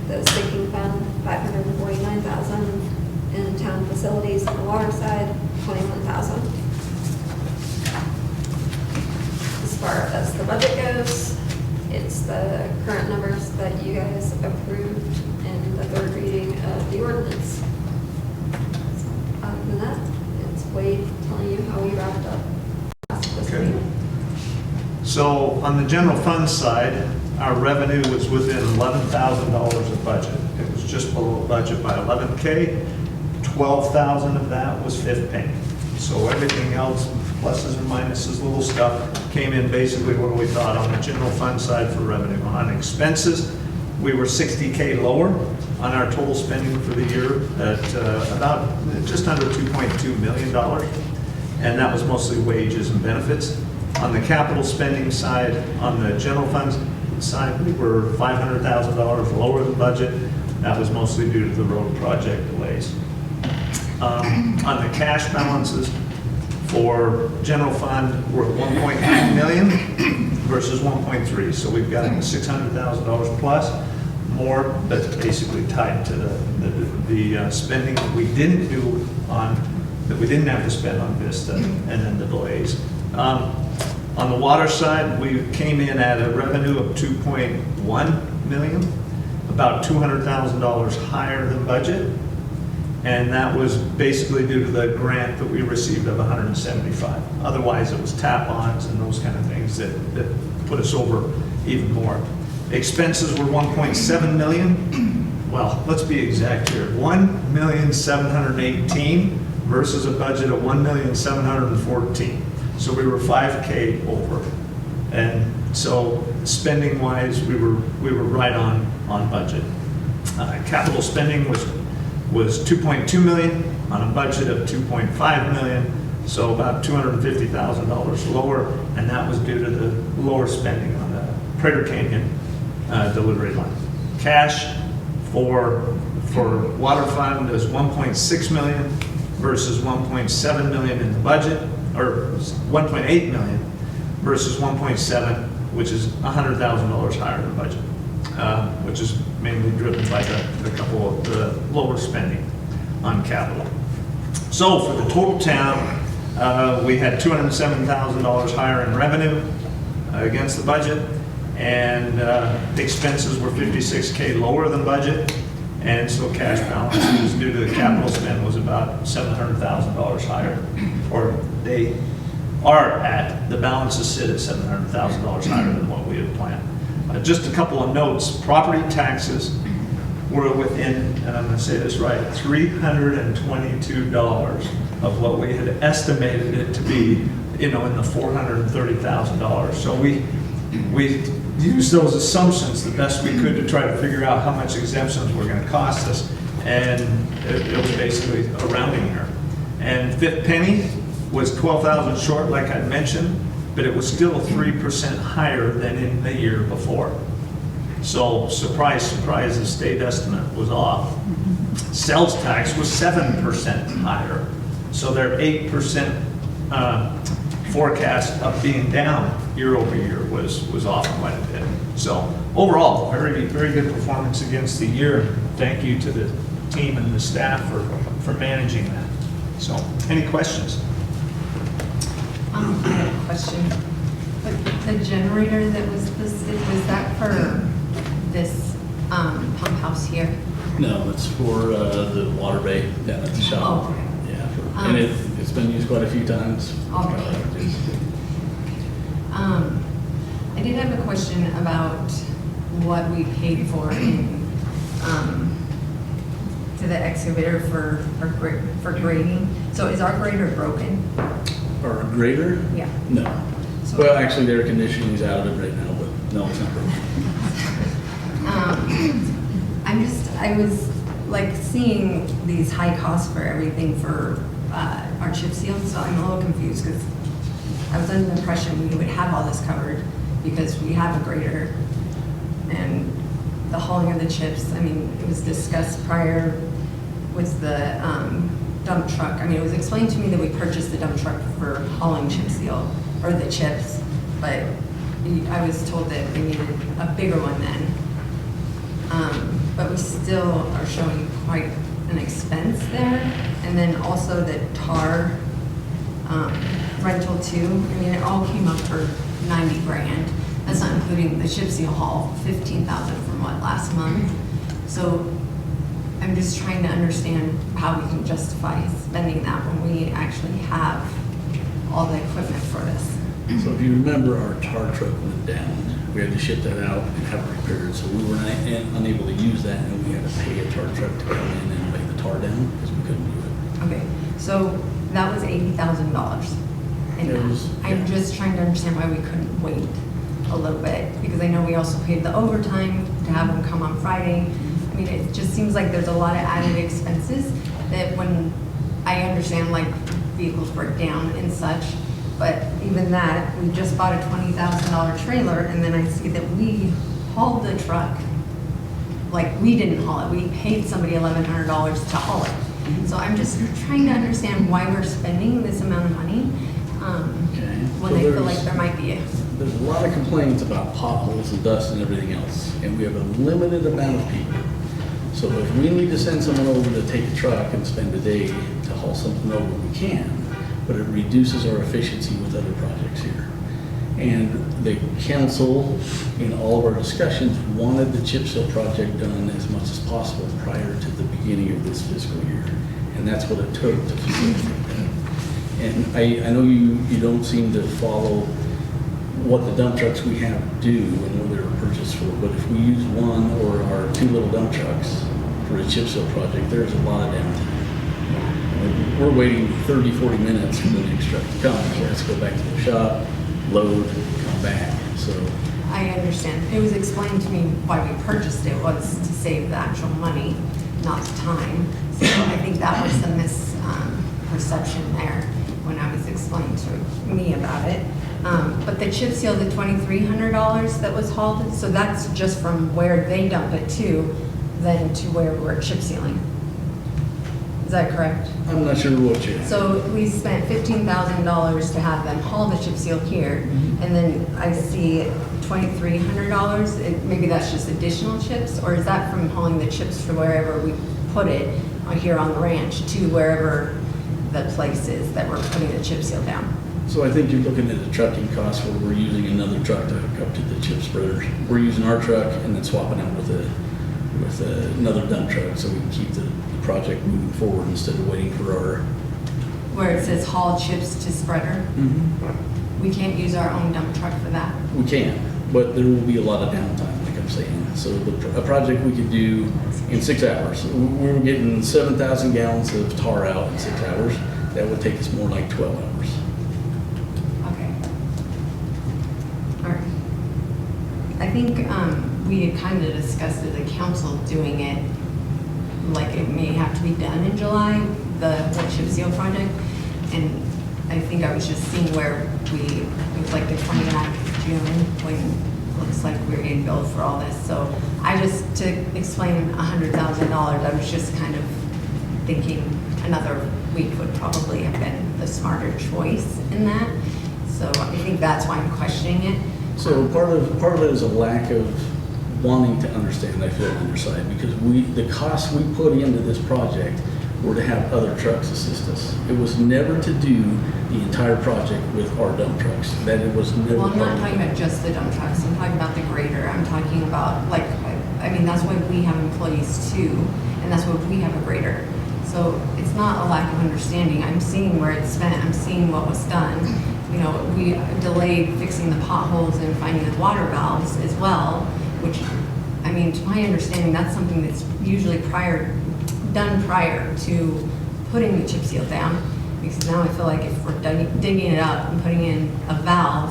The sinking fund, 549,000. And town facilities on the water side, 21,000. As far as the budget goes, it's the current numbers that you guys approved in the third reading of the ordinance. So, other than that, it's Wade telling you how we wrapped up last fiscal Okay. year. So on the general fund side, our revenue was within $11,000 of budget. It was just below budget by 11K. 12,000 of that was fifth penny. So everything else, pluses and minuses, little stuff, came in basically where we thought on the general fund side for revenue. On expenses, we were 60K lower on our total spending for the year at about just under $2.2 million. And that was mostly wages and benefits. On the capital spending side, on the general funds side, we were $500,000 lower than budget. That was mostly due to the road project delays. On the cash balances for general fund, we're at 1.9 million versus 1.3. So we've got $600,000 plus more that's basically tied to the spending that we didn't do on, that we didn't have to spend on Vista and then the delays. On the water side, we came in at a revenue of 2.1 million, about $200,000 higher than budget. And that was basically due to the grant that we received of 175. Otherwise, it was tap-ons and those kind of things that put us over even more. Expenses were 1.7 million. Well, let's be exact here. 1,718,000 versus a budget of 1,714,000. So we were 5K over. And so spending-wise, we were right on budget. Capital spending was 2.2 million on a budget of 2.5 million, so about $250,000 lower, and that was due to the lower spending on the Prater Canyon delivery line. Cash for water fund is 1.6 million versus 1.7 million in the budget, or 1.8 million versus 1.7, which is $100,000 higher than budget. Which is mainly driven by the couple of the lower spending on capital. So for the total town, we had $207,000 higher in revenue against the budget, and expenses were 56K lower than budget, and so cash balances due to the capital spend was about $700,000 higher, or they are at, the balances sit at $700,000 higher than what we had planned. Just a couple of notes. Property taxes were within, and I'm going to say this right, $322 of what we had estimated it to be, in the $430,000. So we used those assumptions the best we could to try to figure out how much exemptions were going to cost us, and it was basically a rounding error. And fifth penny was 12,000 short, like I mentioned, but it was still 3% higher than in the year before. So surprise, surprise, the state estimate was off. Sales tax was 7% higher. So their 8% forecast of being down year over year was off quite a bit. So overall, very, very good performance against the year. Thank you to the team and the staff for managing that. So any questions? I have a question. But the generator that was listed, was that for this pump house here? No, it's for the water bay down at the shop. Oh, okay. Yeah, and it's been used quite a few times. Okay. I did have a question about what we paid for to the excavator for grading. So is our grader broken? Our grader? Yeah. No. So- Well, actually, the air conditioning is out of it right now, but no, it's not broken. I was like seeing these high costs for everything for our chip seal, so I'm a little confused because I was under the impression we would have all this covered because we have a grader and the hauling of the chips. I mean, it was discussed prior with the dump truck. I mean, it was explained to me that we purchased the dump truck for hauling chip seal or the chips, but I was told that we needed a bigger one then. But we still are showing quite an expense there. And then also the tar rental too. I mean, it all came up for 90 grand. That's not including the chip seal haul, 15,000 from what, last month? So I'm just trying to understand how we can justify spending that when we actually have all the equipment for this. So if you remember, our tar truck went down. We had to ship that out and have it repaired, so we were unable to use that, and we had to pay a tar truck to come in and lay the tar down because we couldn't do it. Okay, so that was $80,000 in It that. was- I'm yeah. just trying to understand why we couldn't wait a little bit, because I know we also paid the overtime to have them come on Friday. I mean, it just seems like there's a lot of added expenses that when I understand like vehicles break down and such, but even that, we just bought a $20,000 trailer and then I see that we hauled the truck. Like, we didn't haul it, we paid somebody $1,100 to haul it. So I'm just trying to understand why we're spending this amount of money, Okay. when So I feel there's- like there might be a, There's a lot of complaints about potholes and dust and everything else, and we have a limited amount of people. So if we need to send someone over to take a truck and spend a day to haul something over, we can, but it reduces our efficiency with other projects here. And the council, in all of our discussions, wanted the chip seal project done as much as possible prior to the beginning of this fiscal year. And that's what it took to facilitate that. And I know you don't seem to follow what the dump trucks we have do and what they're purchased for, but if we use one or our two little dump trucks for a chip seal project, there's a lot of downtime. We're waiting 30, 40 minutes for the next truck to come, so let's go back to the shop, load, come back, so. I understand. It was explained to me why we purchased it was to save the actual money, not the time. So I think that was the misperception there when I was explained to me about it. But the chip seal, the $2,300 that was hauled, so that's just from where they dump it to, then to where we're chip sealing. Is that correct? I'm not sure what you. So we spent $15,000 to have them haul the chip seal here, and then I see $2,300. Maybe that's just additional chips, or is that from hauling the chips from wherever we put it here on the ranch to wherever the place is that we're putting the chip seal down? So I think you're looking at a trucking cost where we're using another truck to hook up to the chip spreaders. We're using our truck and then swapping out with another dump truck so we can keep the project moving forward instead of waiting for our. Where it says haul chips to spreader, we can't use our own dump truck for that. We can, but there will be a lot of downtime, like I'm saying. So a project we could do in 6 hours. We were getting 7,000 gallons of tar out in 6 hours. That would take us more like 12 hours. Okay. All right. I think we had kind of discussed as a council doing it, like it may have to be done in July, the whole chip seal project. And I think I was just seeing where it was like the 29th of June, when it looks like we're getting billed for all this. So to explain $100,000, I was just kind of thinking another week would probably have been the smarter choice in that. So I think that's why I'm questioning it. So part of it is a lack of wanting to understand, I feel, on your side, because the costs we put into this project were to have other trucks assist us. It was never to do the entire project with our dump trucks. That it was never. Well, I'm part not of talking it. about just the dump trucks, I'm talking about the grader, I'm talking about, like, I mean, that's why we have employees too, and that's why we have a grader. So it's not a lack of understanding, I'm seeing where it's spent, I'm seeing what was done. You know, we delayed fixing the potholes and finding the water valves as well, which, I mean, to my understanding, that's something that's usually done prior to putting the chip seal down. Because now I feel like if we're digging it up and putting in a valve,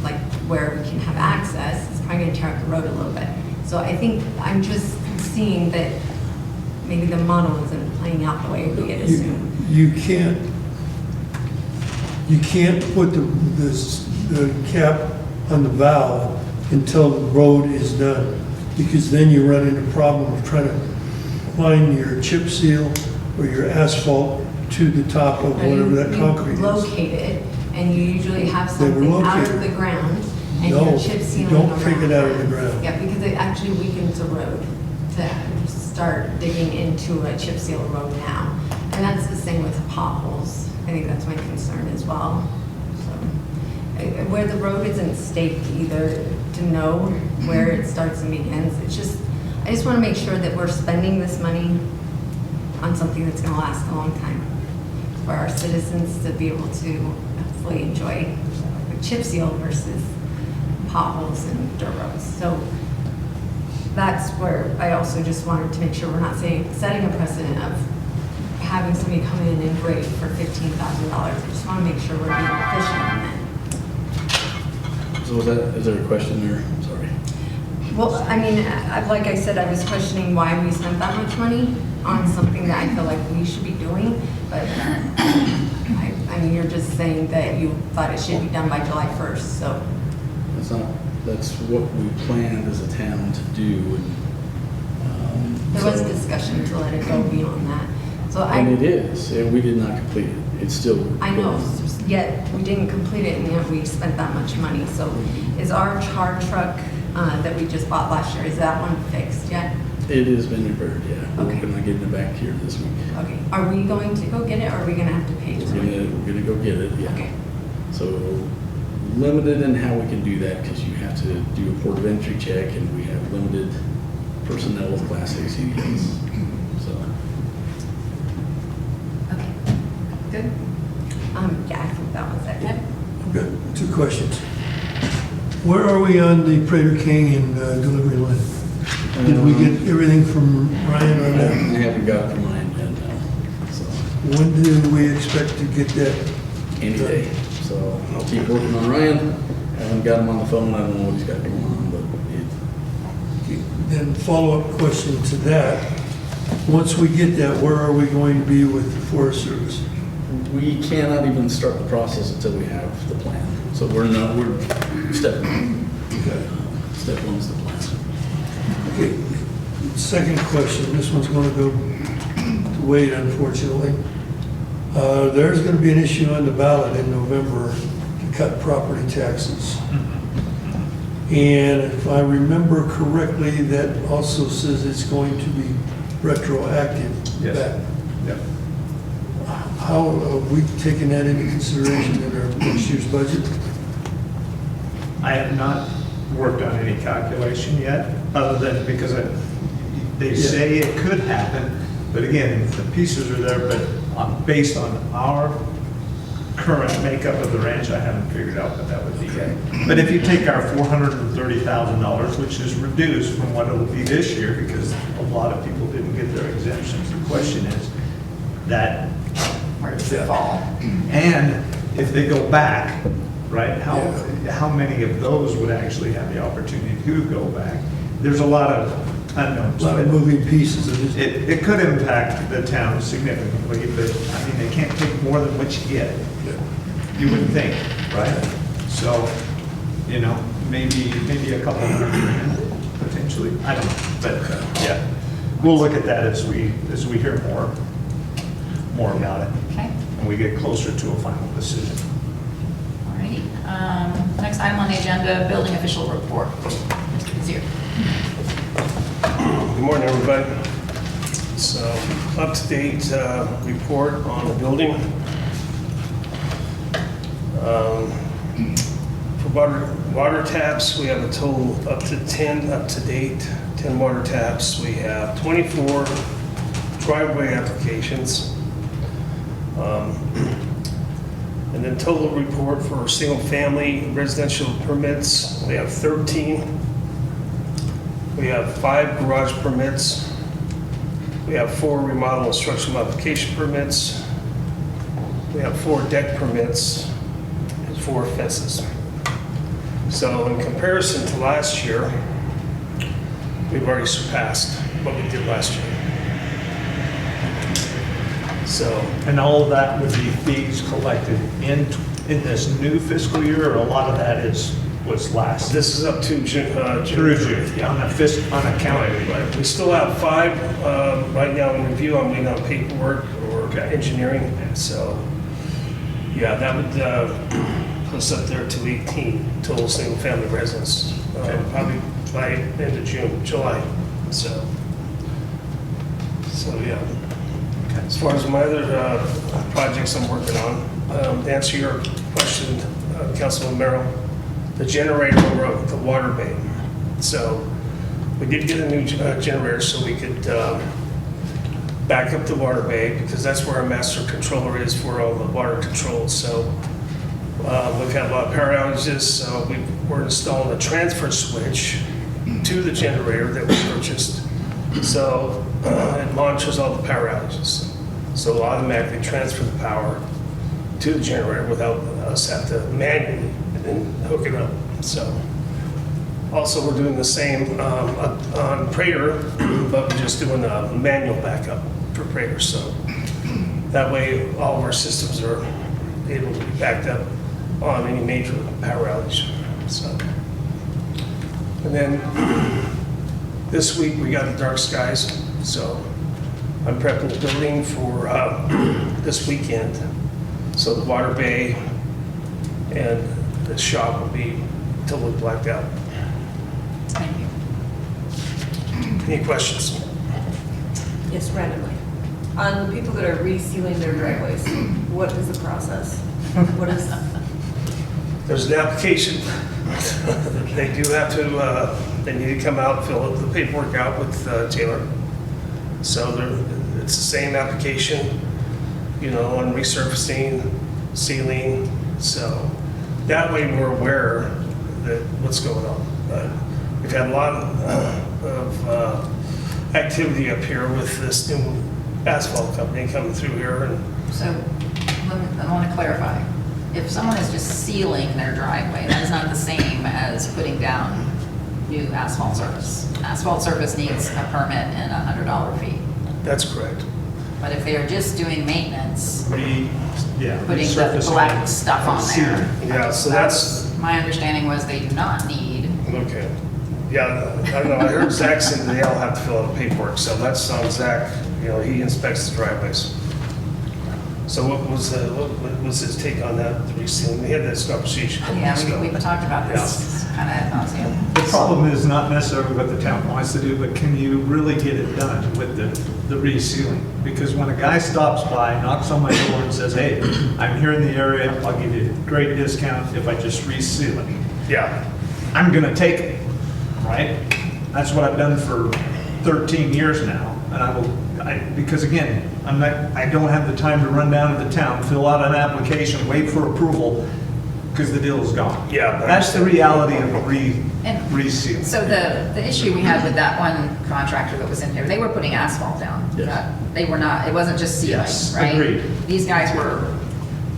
like where we can have access, it's probably gonna tear up the road a little bit. So I think I'm just seeing that maybe the model isn't playing out the way we had assumed. You can't put the cap on the valve until the road is done, because then you run into a problem of trying to line your chip seal or your asphalt to the top of whatever that concrete You is. locate it, and you usually have They were something out of located. the ground, and No, you're chip sealing don't around take it out of the that. ground. Yeah, because it actually weakens the road to start digging into a chip seal road now. And that's the same with potholes. I think that's my concern as well. So, where the road isn't staked either, to know where it starts and begins, I just want to make sure that we're spending this money on something that's going to last a long time for our citizens to be able to fully enjoy a chip seal versus potholes and dirt roads. So that's where I also just wanted to make sure we're not setting a precedent of having somebody come in and grade for $15,000. I just want to make sure we're being efficient on that. So is there a question there? Sorry. Well, I mean, like I said, I was questioning why we spent that much money on something that I feel like we should be doing, but I mean, you're just saying that you thought it should be done by July 1st, so. That's what we planned as a town to do. There was discussion to let it go beyond that. So And it is, and we did not complete it. It's still. I know, yet we didn't complete it and yet we spent that much money. So is our char truck that we just bought last year, is that one fixed yet? It has been repaired, yeah. We're Okay. working on getting it back here this week. Okay, are we going to go get it or are we gonna have to pay for it? We're gonna go get it, yeah. Okay, So limited in how we can do that because you have to do a port of entry check and we have limited personnel with Class A CDLs. So Okay, good. yeah, I think that was it. Yep. I've got two questions. Where are we on the Prater King and delivery line? Did we get everything from Ryan on I that? haven't got to mine yet, no. So When do we expect to get that? any day. So I'll keep working on Ryan. I haven't got him on the phone. I don't know what he's got going on, but Then follow-up question to that. Once we get that, where are we going to be with the Forest Service? we cannot even start the process until we have the plan. So we're step one. Okay. Step one is the plan. Okay, second question, this one's gonna go to Wade, unfortunately. There's gonna be an issue on the ballot in November to cut property taxes. And if I remember correctly, that also says it's going to be retroactive Yes. back. Yep. How have we taken that into consideration in our next year's budget? I have not worked on any calculation yet, other than because they say it could happen, but again, the pieces are there, but based on our current makeup of the ranch, I haven't figured out what that would be yet. But if you take our $430,000, which is reduced from what it'll be this year, because a lot of people didn't get their exemptions, the question is, that Where does it fall? and if they go back, right, how many of those would actually have the opportunity to go back? There's a lot of unknowns. A lot of moving pieces of this. It could impact the town significantly, but, I mean, they can't take more than what you get. You wouldn't think, right? So, you know, maybe a couple hundred grand, potentially, I don't know, but, yeah. We'll look at that as we hear more about it, Okay, and we get closer to a final decision. all righty. Next item on the agenda, building official report. Mr. Kazir. Good morning, everybody. So, up-to-date report on the building. For water taps, we have a total up to 10 up-to-date, 10 water taps. We have 24 driveway applications. And then total report for single-family residential permits, we have 13. We have 5 garage permits. We have 4 remodel and structural modification permits. We we have 4 deck permits and 4 fences. So in comparison to last year, we've already surpassed what we did last year. So, And all of that would be fees collected in this new fiscal year, or a lot of that was last? this is up to June. Through June, Yeah. on a calendar. We still have 5 right now in review. I'm waiting on paperwork or engineering. So, yeah, that would put us up there to 18 total single-family residents, probably by end of June, July. So yeah. As far as my other projects I'm working on, to answer your question, Councilman Merrill, the generator over the water bay. So we did get a new generator so we could back up the water bay, because that's where our master controller is for all the water controls. So we've had a lot of power outages, so we're installing a transfer switch to the generator that we purchased. So it monitors all the power outages. So it'll automatically transfer the power to the generator without us have to manually hook it up. So also we're doing the same on Prater, but we're just doing a manual backup for Prater. So that way all of our systems are able to be backed up on any major power outage. So, and then this week we got the dark skies, so I'm prepping the building for this weekend. So the water bay and the shop will be totally blacked out. Thank you. Any questions? Yes, randomly. On the people that are resealing their driveways, what is the process? What is, There's an application. They do have to, they need to come out, fill the paperwork out with Taylor. So it's the same application, on resurfacing, sealing. So that way we're aware that what's going on. But we've had a lot of activity up here with this new asphalt company coming through here. And So I want to clarify. If someone is just sealing their driveway, that is not the same as putting down new asphalt surface. Asphalt surface needs a permit and a $100 fee. that's correct. But if they're just doing maintenance, putting the resurfacing black and stuff on there. sealing. Yeah, so that's, My understanding was they do not need, okay. Yeah, I don't know, I heard Zach said they all have to fill out paperwork, so that's on Zach, he inspects the driveways. So what was his take on that, the resealing? We had this conversation. yeah, we've talked about this kind of ad nauseam. The problem is not necessarily what the town wants to do, but can you really get it done with the resealing? Because when a guy stops by, knocks on my door and says, hey, I'm here in the area, I'll give you a great discount if I just reseal it. Yeah, I'm gonna take it, right? That's what I've done for 13 years now, and because again, I don't have the time to run down to the town, fill out an application, wait for approval, because the deal is gone. Yeah. That's the reality of And reseal. So the issue we had with that one contractor that was in here, they were putting asphalt down. Yes. They were not, it wasn't just sealing, Yes, right? agreed. These guys were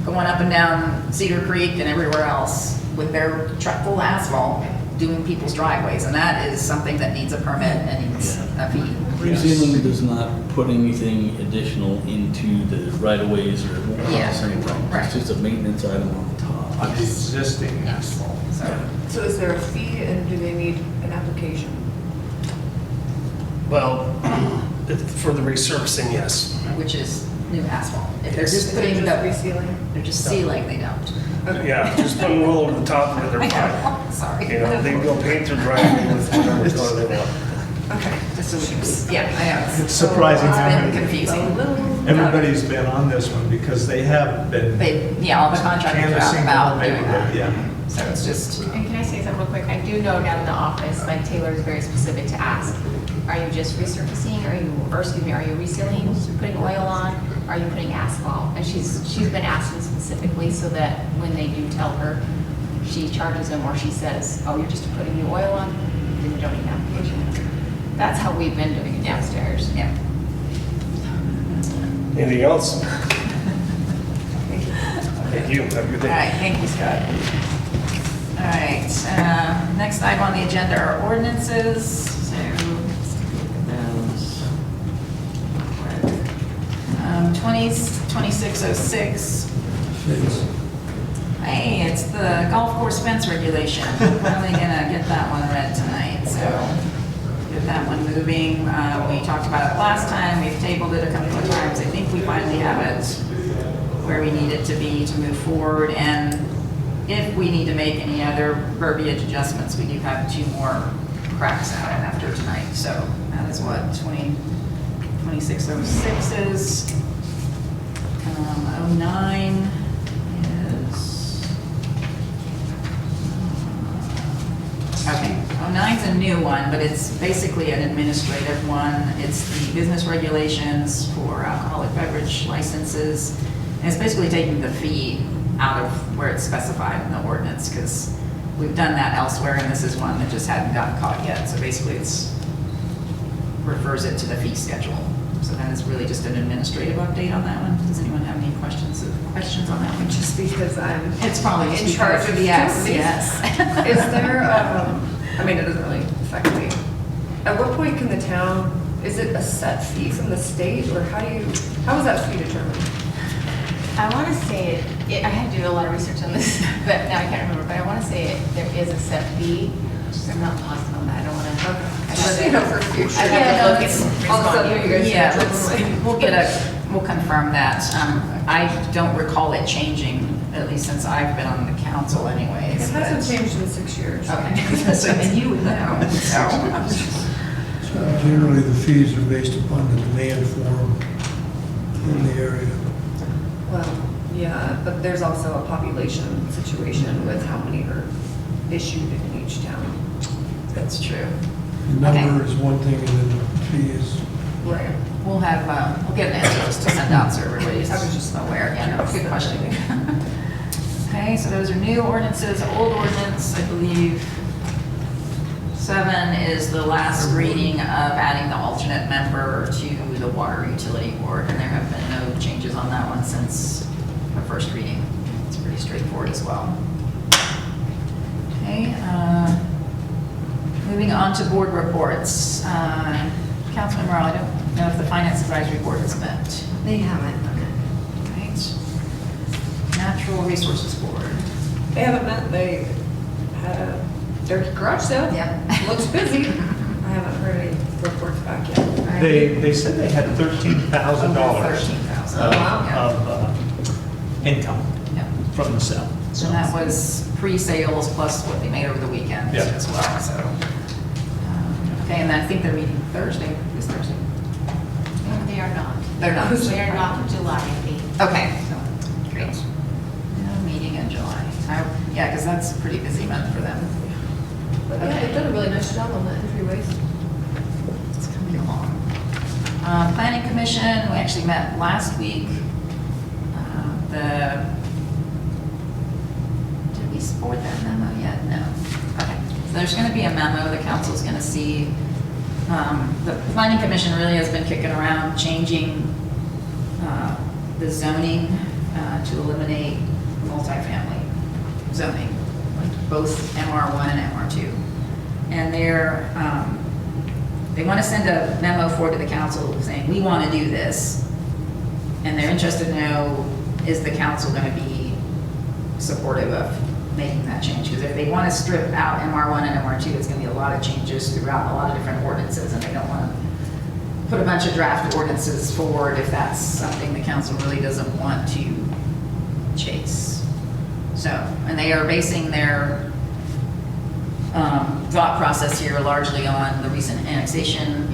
going up and down Cedar Creek and everywhere else with their truck full of asphalt, doing people's driveways, and that is something that needs a permit and needs a fee. Resealing does not put anything additional into the right-of-ways or Yeah, anything. right. It's just a maintenance item on the top. On the existing Yes. asphalt. so is there a fee and do they need an application? well, for the resurfacing, yes. Which is new asphalt. If they're just Is it putting just the, resealing? they're just sealing, they don't. Okay. Yeah, just put a roll over the top of it, they're fine. Sorry. They can go paint their driveway with whatever color they want. Okay. Just so we can, yeah, I know. It's surprising It's how been many, confusing. everybody's been on this one because they have been All the contractors are out canvassing and the about doing neighborhood, that. yeah. So it's just, And can I say something real quick? I do know down in the office, like Taylor is very specific to ask, are you just resurfacing, are you resealing, putting oil on, are you putting asphalt? And she's been asking specifically so that when they do tell her, she charges them or she says, oh, you're just putting new oil on, then you don't need an application. That's how we've been doing it downstairs. yeah. Anything else? Thank you. Thank you. Have a good All day. right, thank you, Scott. All right, next item on the agenda are ordinances, so let's take a look at those. 2606. Fence. Hey, it's the golf course fence regulation. Finally gonna get that one read tonight, so get that one moving. We talked about it last time, we've tabled it a couple of times. I think we finally have it where we need it to be to move forward. And if we need to make any other verbiage adjustments, we do have 2 more cracks at it after tonight. So that is what 2606 is. 09 is, okay, 09's a new one, but it's basically an administrative one. It's the business regulations for alcoholic beverage licenses. And it's basically taking the fee out of where it's specified in the ordinance, because we've done that elsewhere, and this is one that just hadn't gotten caught yet. So basically it's refers it to the fee schedule. So that is really just an administrative update on that one. Does anyone have any questions on that one? Just because I'm It's probably just in charge because- of yes, two of these. yes. Is there, I mean, it doesn't really affect me. At what point can the town, is it a set fee from the state, or how is that fee determined? I want to say I had to do a lot of research on this, but now I can't remember, but I want to say there is a set fee. I'm not positive on that, I don't want to. Just, you know, for future. I gotta look and All of a sudden, you guys. Yeah, we'll confirm that. I don't recall it changing, at least since I've been on the council anyways. It hasn't but- changed in 6 years. Okay, so then you would know. So, So generally, the fees are based upon the demand form in the area. Well, yeah, but there's also a population situation with how many are issued in each town. That's true. The number is one thing, and then the fee is, Right. We'll have, we'll get an answer just to send out so everybody's I was just aware. Yeah, no, good question. Okay, so those are new ordinances. Old ordinance, I believe, 7 is the last reading of adding the alternate member to the water utility board, and there have been no changes on that one since the first reading. It's pretty straightforward as well. Okay, moving on to board reports. Councilman Merle, I don't know if the Finance Advisory Board has met. They haven't done it. Right. Natural Resources Board. They haven't met, they had their garage sale. Yeah. Looks busy. I haven't heard any reports back yet. They said they had $13,000 $13,000. Oh, wow. of income Yeah. from the sale. So that was pre-sales plus what they made over the weekend Yeah. as well, so. Okay, and I think they're meeting Thursday, this Thursday. No, they are not. They're not. They are not July 8th. Okay, so, great. No meeting in July. Yeah, because that's a pretty busy month for them. But yeah, they've done a really nice job on the entryways. It's coming along. Planning Commission, we actually met last week. Did we support that memo yet? No. Okay. So there's going to be a memo the council's going to see. The Planning Commission really has been kicking around changing the zoning to eliminate multifamily zoning, both MR1 and MR2. And they want to send a memo forward to the council saying, we want to do this. And they're interested to know, is the council going to be supportive of making that change? Because if they want to strip out MR1 and MR2, it's going to be a lot of changes throughout a lot of different ordinances, and they don't want to put a bunch of draft ordinances forward if that's something the council really doesn't want to chase. So, and they are basing their thought process here largely on the recent annexation,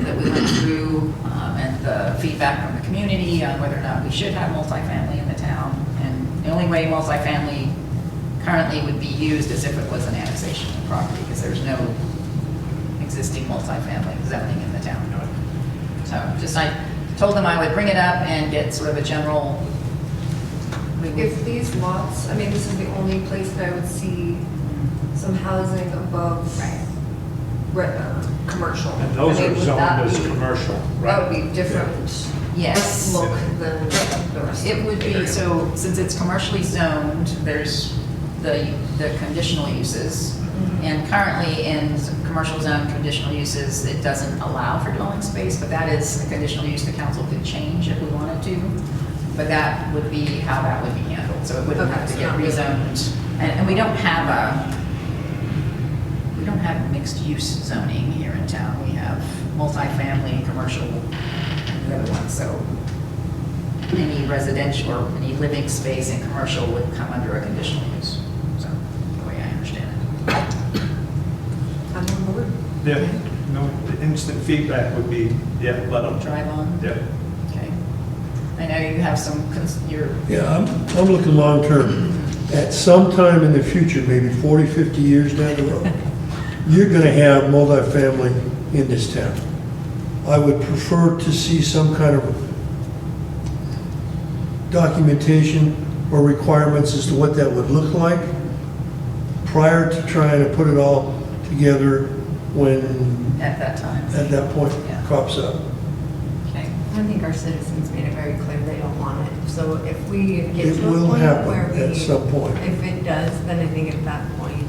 that we went through, and the feedback from the community on whether or not we should have multifamily in the town. And the only way multifamily currently would be used is if it was an annexation of property, because there's no existing multifamily zoning in the town. So I told them I would bring it up and get sort of a general. If these lots, I mean, this is the only place that I would see some housing above commercial. And those I mean, are would that zoned as be- commercial, That right? would be different Yes. look than the rest of It would the be, area. so since it's commercially zoned, there's the conditional uses. And currently in commercial zone conditional uses, it doesn't allow for dwelling space, but that is a conditional use the council could change if we wanted to. But that would be how that would be handled, so it wouldn't Okay, have to so get not really. rezoned. And we don't have mixed use zoning here in town. We have multifamily, commercial, and the other one, so any residential or any living space in commercial would come under a conditional use, so, the way I understand it. I'm on board. Yeah, no, the instant feedback would be, yeah, let them. Drive on, Yeah. okay. I know you have some, you're, Yeah, I'm looking long-term. At some time in the future, maybe 40, 50 years down the road, you're gonna have multifamily in this town. I would prefer to see some kind of documentation or requirements as to what that would look like prior to trying to put it all together when, at that time. at that point, Yeah. crops up. Okay. I think our citizens made it very clear they don't want it. So if we get It to a will point happen where we. at some point. If it does, then I think at that point,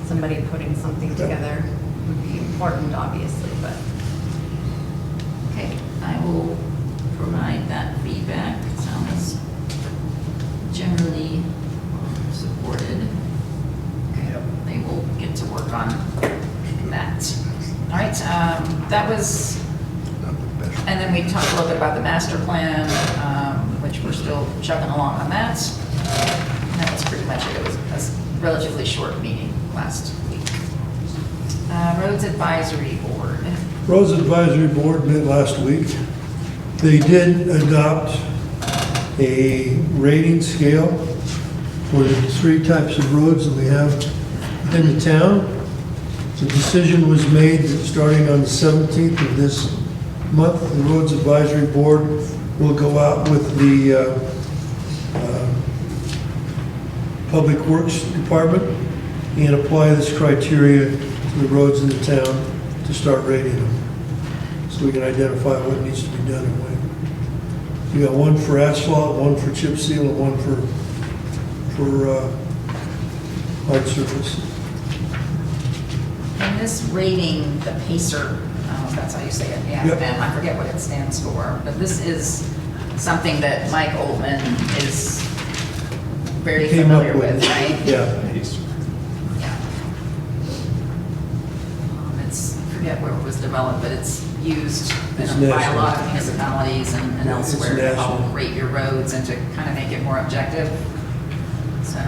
somebody putting something Yeah. together would be important, obviously, but. Okay, I will provide that feedback. It sounds generally supported. Okay, they will get to work on that. All right, that was, and then we talked a little bit about the master plan, which we're still chugging along on that. And that was pretty much it. It was a relatively short meeting last week. Roads Advisory Board. Roads Advisory Board met last week. They did adopt a rating scale for the three types of roads that we have in the town. The decision was made that starting on the 17th of this month, the Roads Advisory Board will go out with the Public Works Department and apply this criteria to the roads in the town to start rating them. So we can identify what needs to be done and when. You got one for asphalt, one for chip seal, and one for hard surface. And this rating, the PACER, I don't know if that's how you say it, the Yep. acronym, I forget what it stands for, but this is something that Mike Oltman is very Came up familiar with, right? Yeah. Yeah. It's, I forget where it was developed, but it's used It's by a national. lot of municipalities and Yeah, it's elsewhere to help national. rate your roads and to kind of make it more objective. So.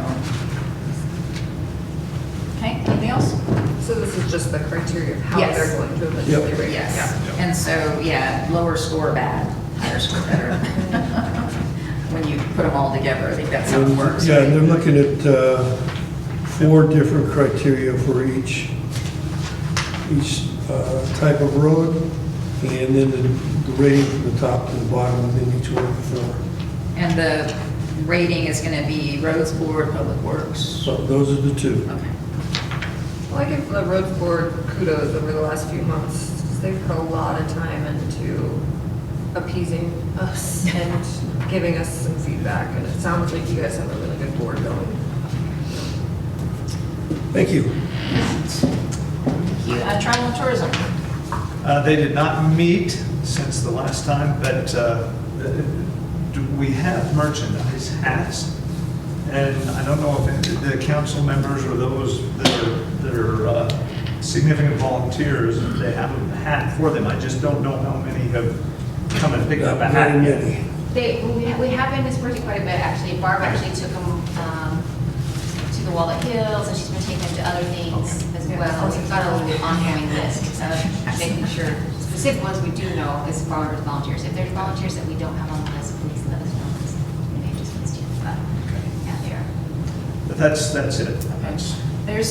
Okay, anything else? So this is just the criteria of how Yes. they're going to eventually Yep. rate it? Yes, Yeah. and so, yeah, lower score bad, higher score better. When you put them all together, I think that's how it works. Yeah, and they're right? looking at 4 different criteria for each type of road, and then the rating from the top to the bottom within each one of the 4. And the rating is gonna be roads board, public works. So those are the 2. Okay. Well, I give the roads board kudos over the last few months. They've put a lot of time into appeasing us and giving us some feedback, and it sounds like you guys have a really good board going. Thank you. Thank you. Travel and tourism. They did not meet since the last time, but do we have merchandise, hats. And I don't know if the council members or those that are significant volunteers, they have a hat for them. I just don't know how many have come and picked up a Not very hat yet. many. We have been dispersing quite a bit, actually. Barb actually took them to the Walnut Hills, and she's been taking them to other things as well. We've got a little ongoing list of making sure, specific ones we do know is volunteers. If there's volunteers that we don't have on the list, please let us know, because we may have just missed you, but, yeah, they are. But that's it. That's- There's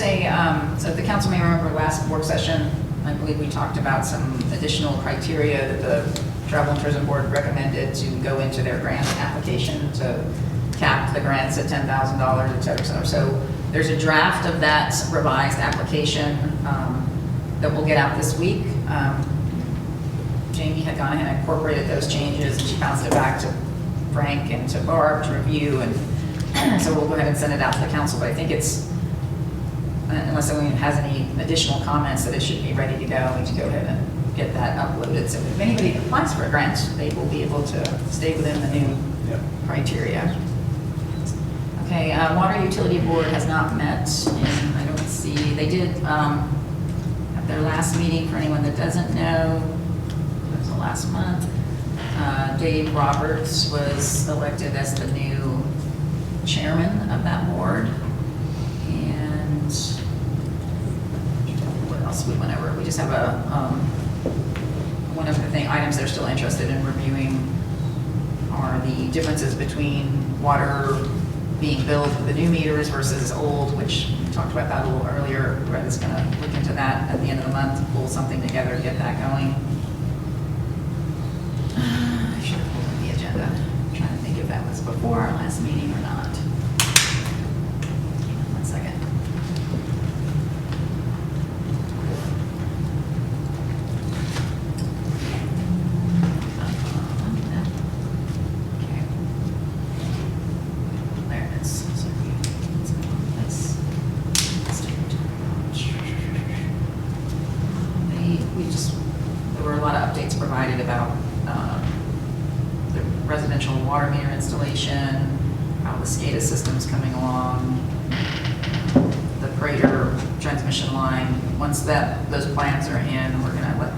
so the council may remember last work session, I believe we talked about some additional criteria that the Travel and Tourism Board recommended to go into their grant application to cap the grants at $10,000, et cetera, et cetera. So there's a draft of that revised application that will get out this week. Jamie had gone ahead and incorporated those changes, and she bounced it back to Frank and to Barb to review, and so we'll go ahead and send it out to the council, but I think it's, unless anyone has any additional comments, that it should be ready to go, we need to go ahead and get that uploaded. So if anybody applies for a grant, they will be able to stay within the new criteria. Okay, Water Utility Board has not met, and I don't see, they did have their last meeting. For anyone that doesn't know, it was the last month. Dave Roberts was elected as the new chairman of that board. And what else we went over? We just have one of the items they're still interested in reviewing are the differences between water being billed for the new meters versus old, which we talked about that a little earlier. Brett is going to look into that at the end of the month, pull something together to get that going. I should have pulled in the agenda. I'm trying to think if that was before our last meeting or not. 1 second. Okay. There it is. So let's go on this. There were a lot of updates provided about the residential water meter installation, how the SCADA system's coming along, the Prater transmission line. Once those plans are in, we're gonna let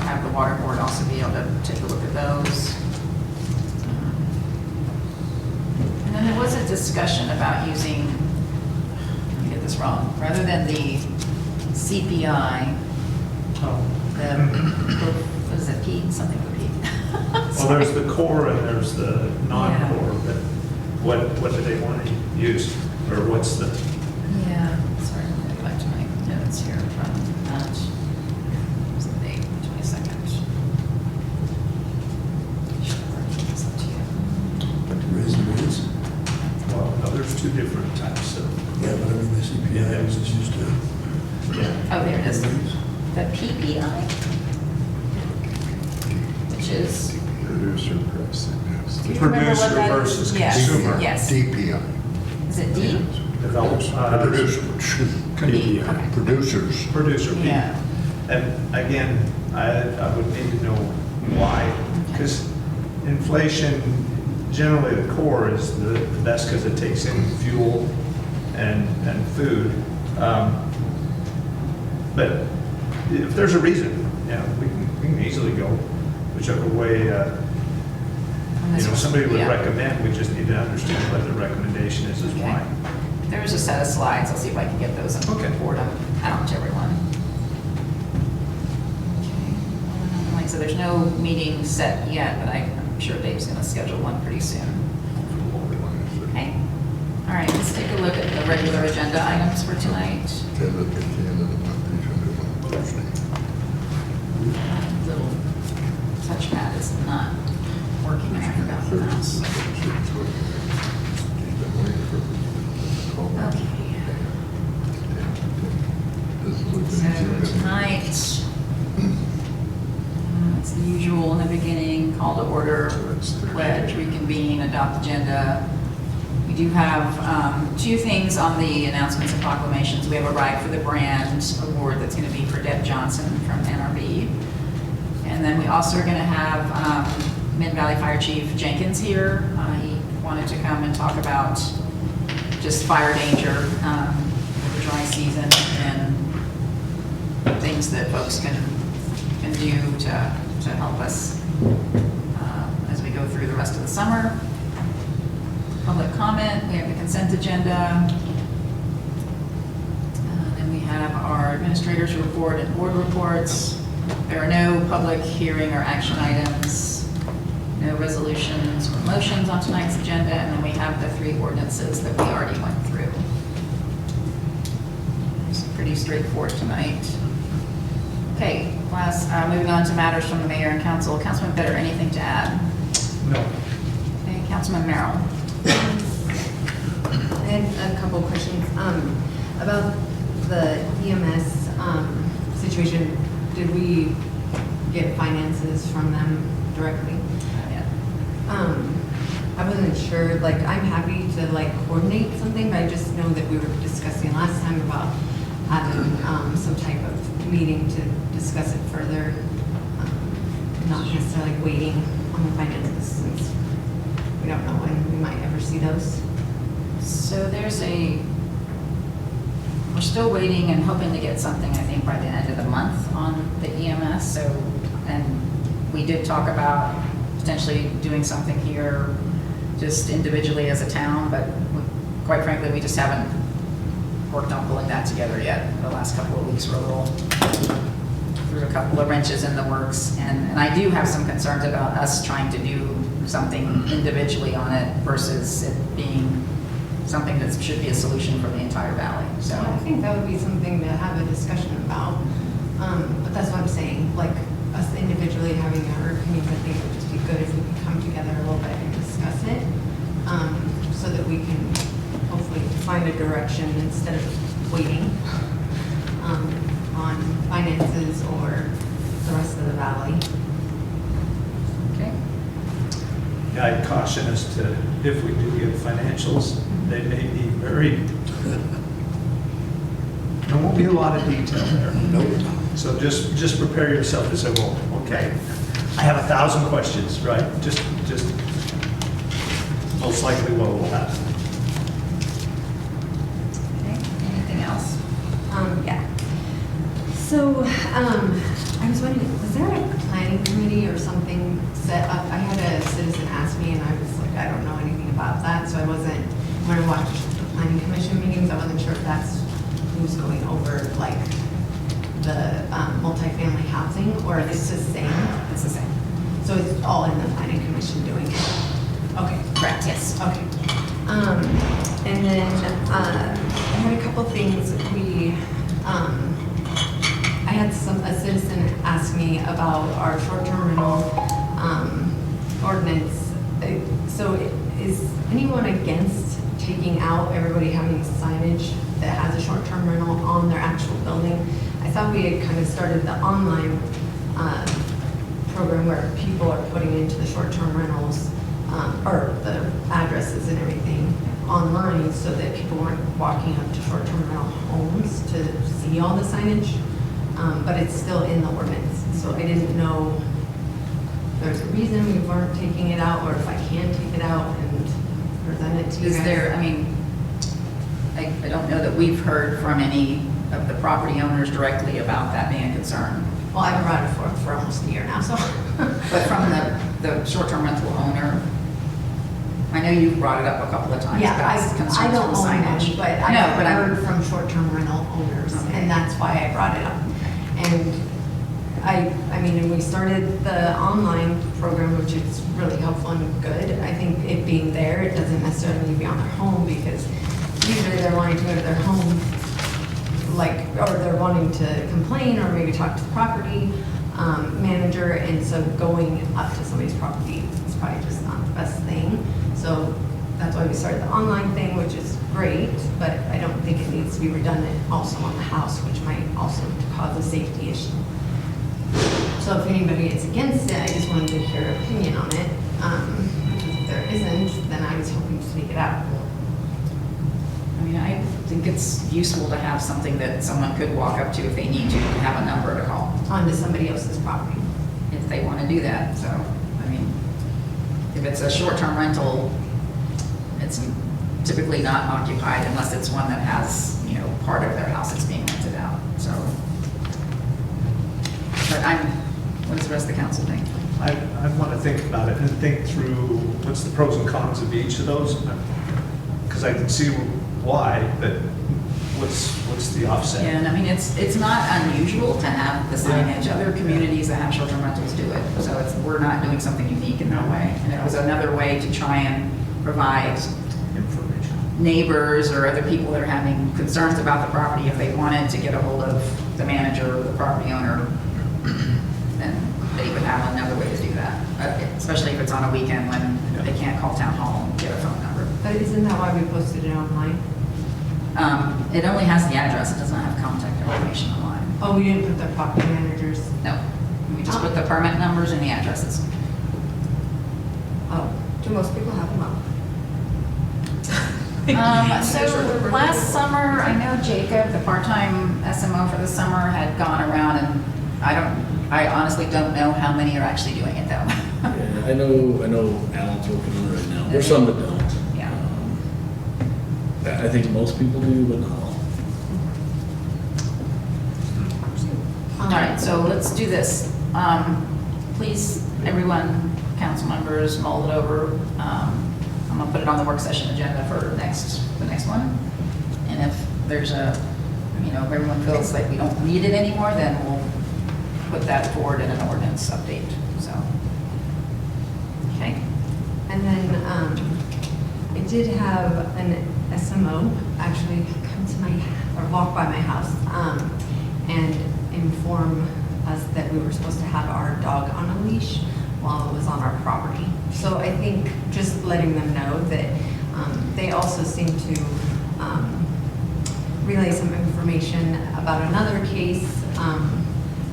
have the water board also be able to take a look at those. And then there was a discussion about using, let me get this wrong, rather than the CPI, what is it, P, something with a P? Well, there's the core and there's the non-core, but what do they want to use? Or what's the, Yeah, sorry, I'm gonna go back to my notes here from that. What's the date, 22nd? Should have already this up to you. But the reason is, well, no, there's two different types of, yeah, but I mean, the CPI is just a. yeah. Oh, there it is. The PPI, which is, Producer pricing, yes. do you remember what Producer that is? versus Yes, consumer. Yes. DPI. Is it D? Develop, D, okay. Producers. Producer P. Yeah. And again, I would need to know why, because inflation, generally the core is the best because it takes in fuel and food. But if there's a reason, we can easily go whichever way, somebody would Yeah. recommend, we just need to understand what the recommendation is Okay. why. There's a set of slides, I'll see if I can get those and Okay. forward them out to everyone. Okay. Like I said, there's no meeting set yet, but I'm sure Dave's gonna schedule one pretty soon. Okay. All right, let's take a look at the regular agenda items for tonight. Tell it at the end of the month, they should do it on Thursday. Little touchpad is not working, and I forgot the mouse. Okay. So tonight, it's the usual in the beginning, call to order, pledge, reconvene, adopt agenda. We do have two things on the announcements and proclamations. We have a Ride for the Brand award that's going to be for Deb Johnson from NRB. And then we also are going to have Mid-Valley Fire Chief Jenkins here. He wanted to come and talk about just fire danger, the dry season, and things that folks can do to help us as we go through the rest of the summer. Public comment, we have the consent agenda. Then we have our administrator's report and board reports. There are no public hearing or action items, no resolutions or motions on tonight's agenda, and then we have the 3 ordinances that we already went through. It's pretty straightforward tonight. Okay, moving on to matters from the mayor and council. Councilman Bitter, anything to add? No. Okay, Councilman Merrill. I had a couple of questions about the EMS situation. Did we get finances from them directly. Yeah. I wasn't sure, like, I'm happy to like coordinate something, but I just know that we were discussing last time about having some type of meeting to discuss it further. Not necessarily waiting on the finances since we don't know when we might ever see those. So we're still waiting and hoping to get something, I think, by the end of the month on the EMS. So, and we did talk about potentially doing something here just individually as a town, but quite frankly, we just haven't worked on pulling that together yet. The last couple of weeks were a little, threw a couple of wrenches in the works. And I do have some concerns about us trying to do something individually on it versus it being something that should be a solution for the entire valley. So I think that would be something to have a discussion about. But that's what I'm saying, like us individually having our opinions, I think it would just be good if we could come together a little bit and discuss it. So that we can hopefully find a direction instead of waiting on finances or the rest of the valley. okay. Yeah, I'd caution us to, if we do get financials, they may be very, there won't be a lot of detail there. Nope. So just prepare yourself to say, well, okay, I have 1,000 questions, right? Just most likely what will happen. Okay, anything else? Yeah. So, I was wondering, was there a planning committee or something set up? I had a citizen ask me and I was like, I don't know anything about that, so I wasn't, when I watched the planning commission meetings, I wasn't sure if that's who's going over like the multifamily housing or if it's the same. It's the same. So it's all in the planning commission doing it? Okay, correct, yes, okay. And then I had a couple things. I had a citizen ask me about our short-term rental ordinance. So is anyone against taking out everybody having signage that has a short-term rental on their actual building? I thought we had kind of started the online program where people are putting into the short-term rentals or the addresses and everything online so that people weren't walking up to short-term rental homes to see all the signage, but it's still in the ordinance. So I didn't know if there's a reason we weren't taking it out or if I can take it out and present it to you guys. Is there, I mean, I don't know that we've heard from any of the property owners directly about that being a concern. Well, I've been around it for almost a year now, so. But from the short-term rental owner, I know you've brought it up a couple of times. Yeah, about concerns I don't with own signage. one, but No, I've but I'm- heard from short-term rental owners, Okay. and that's why I brought it up. And I mean, and we started the online program, which is really helpful and good. I think it being there, it doesn't necessarily need to be on their home, because usually they're wanting to go to their home, like, or they're wanting to complain or maybe talk to the property manager, and so going up to somebody's property is probably just not the best thing. So that's why we started the online thing, which is great, but I don't think it needs to be redundant also on the house, which might also cause a safety issue. So if anybody is against it, I just wanted to hear your opinion on it. If there isn't, then I was hoping to speak it out. I mean, I think it's useful to have something that someone could walk up to if they need to have a number to call, Onto somebody else's property. if they want to do that. So, I mean, if it's a short-term rental, it's typically not occupied unless it's one that has, you know, part of their house that's being rented out, so. But what does the rest of the council think? I want to think about it and think through what's the pros and cons of each of those. Because I can see why, but what's the offset? Yeah, and I mean, it's not unusual to have the signage. Other communities that have short-term rentals do it. So we're not doing something unique in that way. And it was another way to try and provide Information. neighbors or other people that are having concerns about the property, if they wanted to get a hold of the manager or the property owner, then they would have another way to do that. Especially if it's on a weekend when they can't call town hall and get a phone number. But isn't that why we posted it online? It only has the address. It does not have contact information online. Oh, we didn't put the property managers? No. We just put the permit numbers and the addresses. Oh, do most people have them up? So last summer, I know Jacob, the part-time SMO for the summer, had gone around and I honestly don't know how many are actually doing it though. Yeah, I know Alan's working on it right now. There's some that don't. Yeah. I think most people do, but not all. All right, so let's do this. Please, everyone, council members, mull it over. I'm gonna put it on the work session agenda for the next one. And if there's if everyone feels like we don't need it anymore, then we'll put that forward in an ordinance update, so. Okay. And then I did have an SMO actually come to walk by my house and inform us that we were supposed to have our dog on a leash while it was on our property. So I think just letting them know that they also seem to relay some information about another case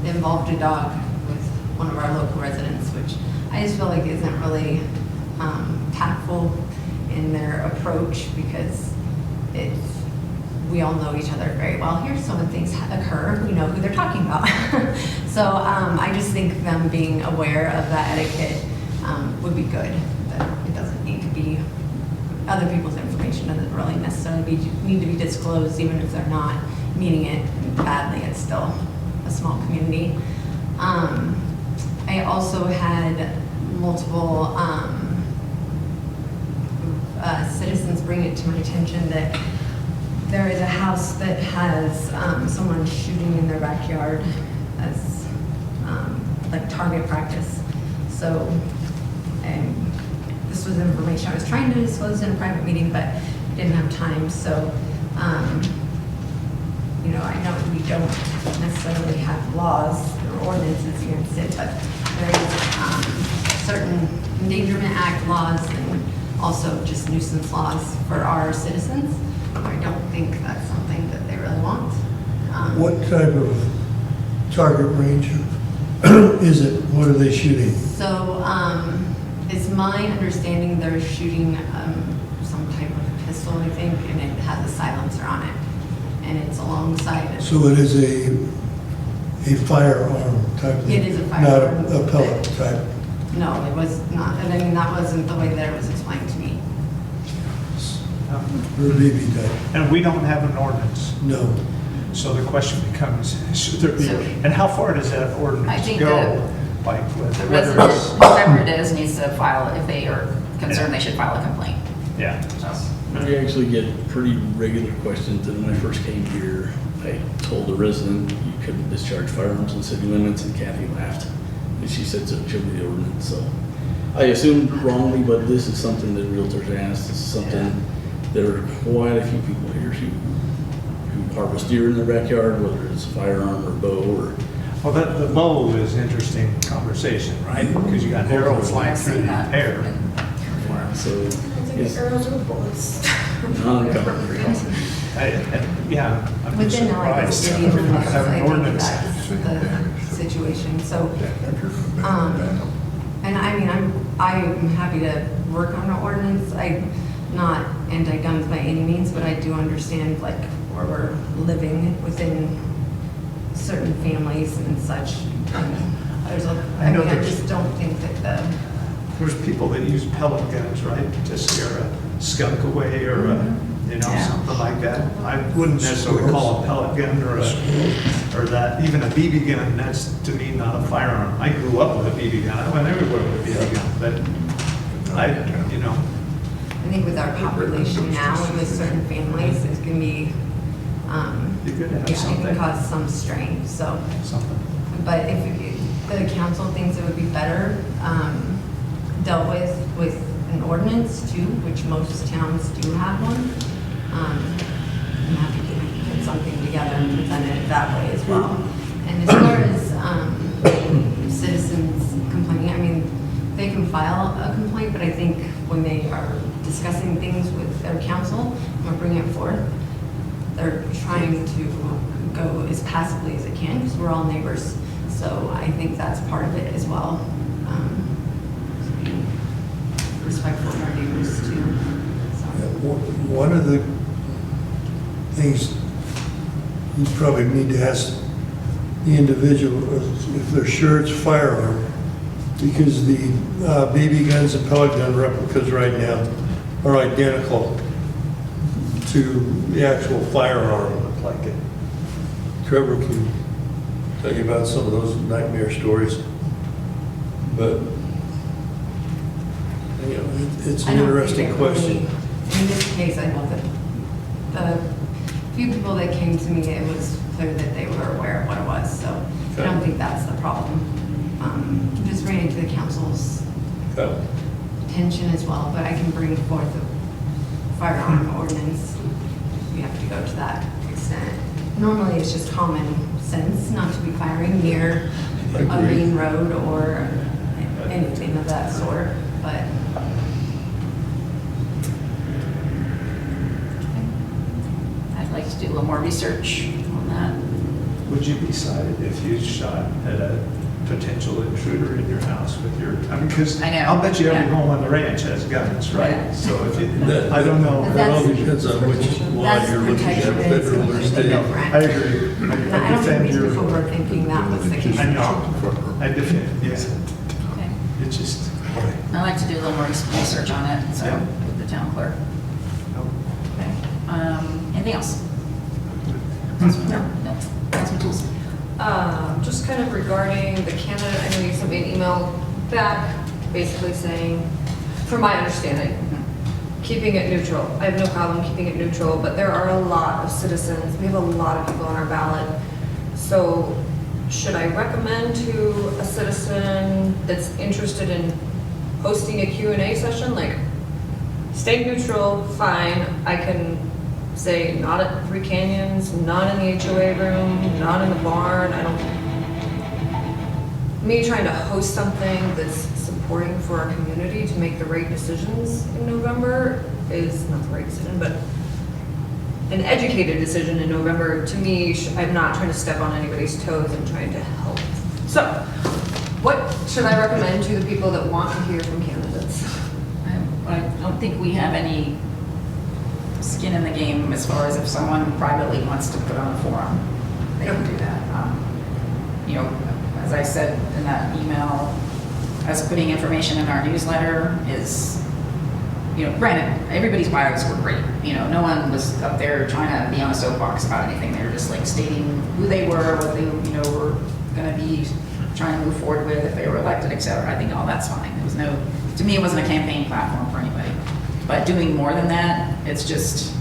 that involved a dog with one of our local residents, which I just feel like isn't really tactful in their approach, because we all know each other very well here, so when things occur, we know who they're talking about. So I just think them being aware of that etiquette would be good, that it doesn't need to be, other people's information doesn't really necessarily need to be disclosed, even if they're not meaning it badly. It's still a small community. I also had multiple citizens bring it to my attention that there is a house that has someone shooting in their backyard as like target practice. So this was information I was trying to disclose in a private meeting, but didn't have time. So I know we don't necessarily have laws or ordinances against it, but there is certain Endangerment Act laws and also just nuisance laws for our citizens. I don't think that's something that they really want. What type of target range is it? What are they shooting? So it's my understanding they're shooting some type of pistol, I think, and it has a silencer on it. And it's alongside. So it is a firearm type thing? It is a firearm. Not a pellet type? No, it was not. And I mean, that wasn't the way that it was explained to me. Or a BB type? And we don't have an ordinance. No. So the question becomes, should there be, So- and how far does that I ordinance think go? Like with The whether resident, it's- whoever it is, needs to file, if they are concerned, they should file a complaint. Yeah. We actually get pretty regular questions, and when I first came here, I told a resident you couldn't discharge firearms in city limits, and Kathy laughed. And she said, so it should be the ordinance, so. I assumed wrongly, but this is something that realtors ask, this is something, there are quite a few people here who harvest deer in their backyard, whether it's a firearm or bow or. Well, the bow is interesting conversation, right? Because you got arrows flying I've through seen the that. air. So. it's Arrows or bullets? non-common. Yeah. I'm Within surprised. the city We don't limits, have I an think ordinance. that's the situation. So, and I mean, I'm happy to work on an ordinance. I'm not anti-guns by any means, but I do understand like where we're living within certain families and such. I just don't think that There's people that use pellet guns, right, to scare a skunk away or Yeah. something like that. I wouldn't necessarily call a pellet gun or that, even a BB gun, that's to me not a firearm. I grew up with a BB gun. I went everywhere with a BB gun, but I think with our population now and with certain families, it can be, Be good to have yeah, it something. can cause some strain, so. something. But if the council thinks it would be better dealt with an ordinance too, which most towns do have one, I'm happy to put something together and present it that way as well. And as far as citizens complaining, I mean, they can file a complaint, but I think when they are discussing things with their council or bringing it forth, they're trying to go as passively as they can because we're all neighbors. So I think that's part of it as well. So being respectful of our neighbors too. So. One of the things you probably need to ask the individual is if they're sure it's firearm, because the BB guns and pellet gun replicas right now are identical to the actual firearm. Look like it. Trevor can tell you about some of those nightmare stories. But, you know, it's I an don't interesting think it really- question. In this case, I know that the few people that came to me, it was clear that they were aware of what it was, so I don't Okay. think that's the problem. Just bringing it to the council's Okay. attention as well, but I can bring forth a firearm ordinance. We have to go to that extent. Normally, it's just common sense not to be firing near a Agreed. main road or anything of that sort, but I'd like to do a little more research on that. Would you be cited if you shot at a potential intruder in your house with your, I mean, because I know, I'll bet you every yeah. home on the ranch has guns, right? Yeah. So if you, That- I don't know. That all depends on which law that's you're looking at, protection and it's federal or completely state. different. I agree. I I don't think defend these people your, were thinking that was the case. I know, I defend, yes. Okay. It's just, I'd like to do a little more research on it, so, Yeah. with the town clerk. Okay. Anything else? No, no. Councilman Tools. Just kind of regarding the candidate, I know you sent me an email back, basically saying, from my understanding, keeping it neutral. I have no problem keeping it neutral, but there are a lot of citizens, we have a lot of people on our ballot. So should I recommend to a citizen that's interested in hosting a Q&A session, like, stay neutral, fine, I can say not at Three Canyons, not in the HOA room, not in the barn, I don't, me trying to host something that's supporting for our community to make the right decisions in November is not the right decision, but an educated decision in November, to me, I'm not trying to step on anybody's toes, I'm trying to help. So, what should I recommend to the people that want to hear from candidates? I don't think we have any skin in the game as far as if someone privately wants to put on a forum, they can do that. You know, as I said in that email, us putting information in our newsletter is, you know, granted, everybody's bios were great. You know, no one was up there trying to be on a soapbox about anything. They were just like stating who they were, what they, you know, were going to be trying to move forward with if they were elected, et cetera. I think all that's fine. There was no, to me, it wasn't a campaign platform for anybody. But doing more than that, it's just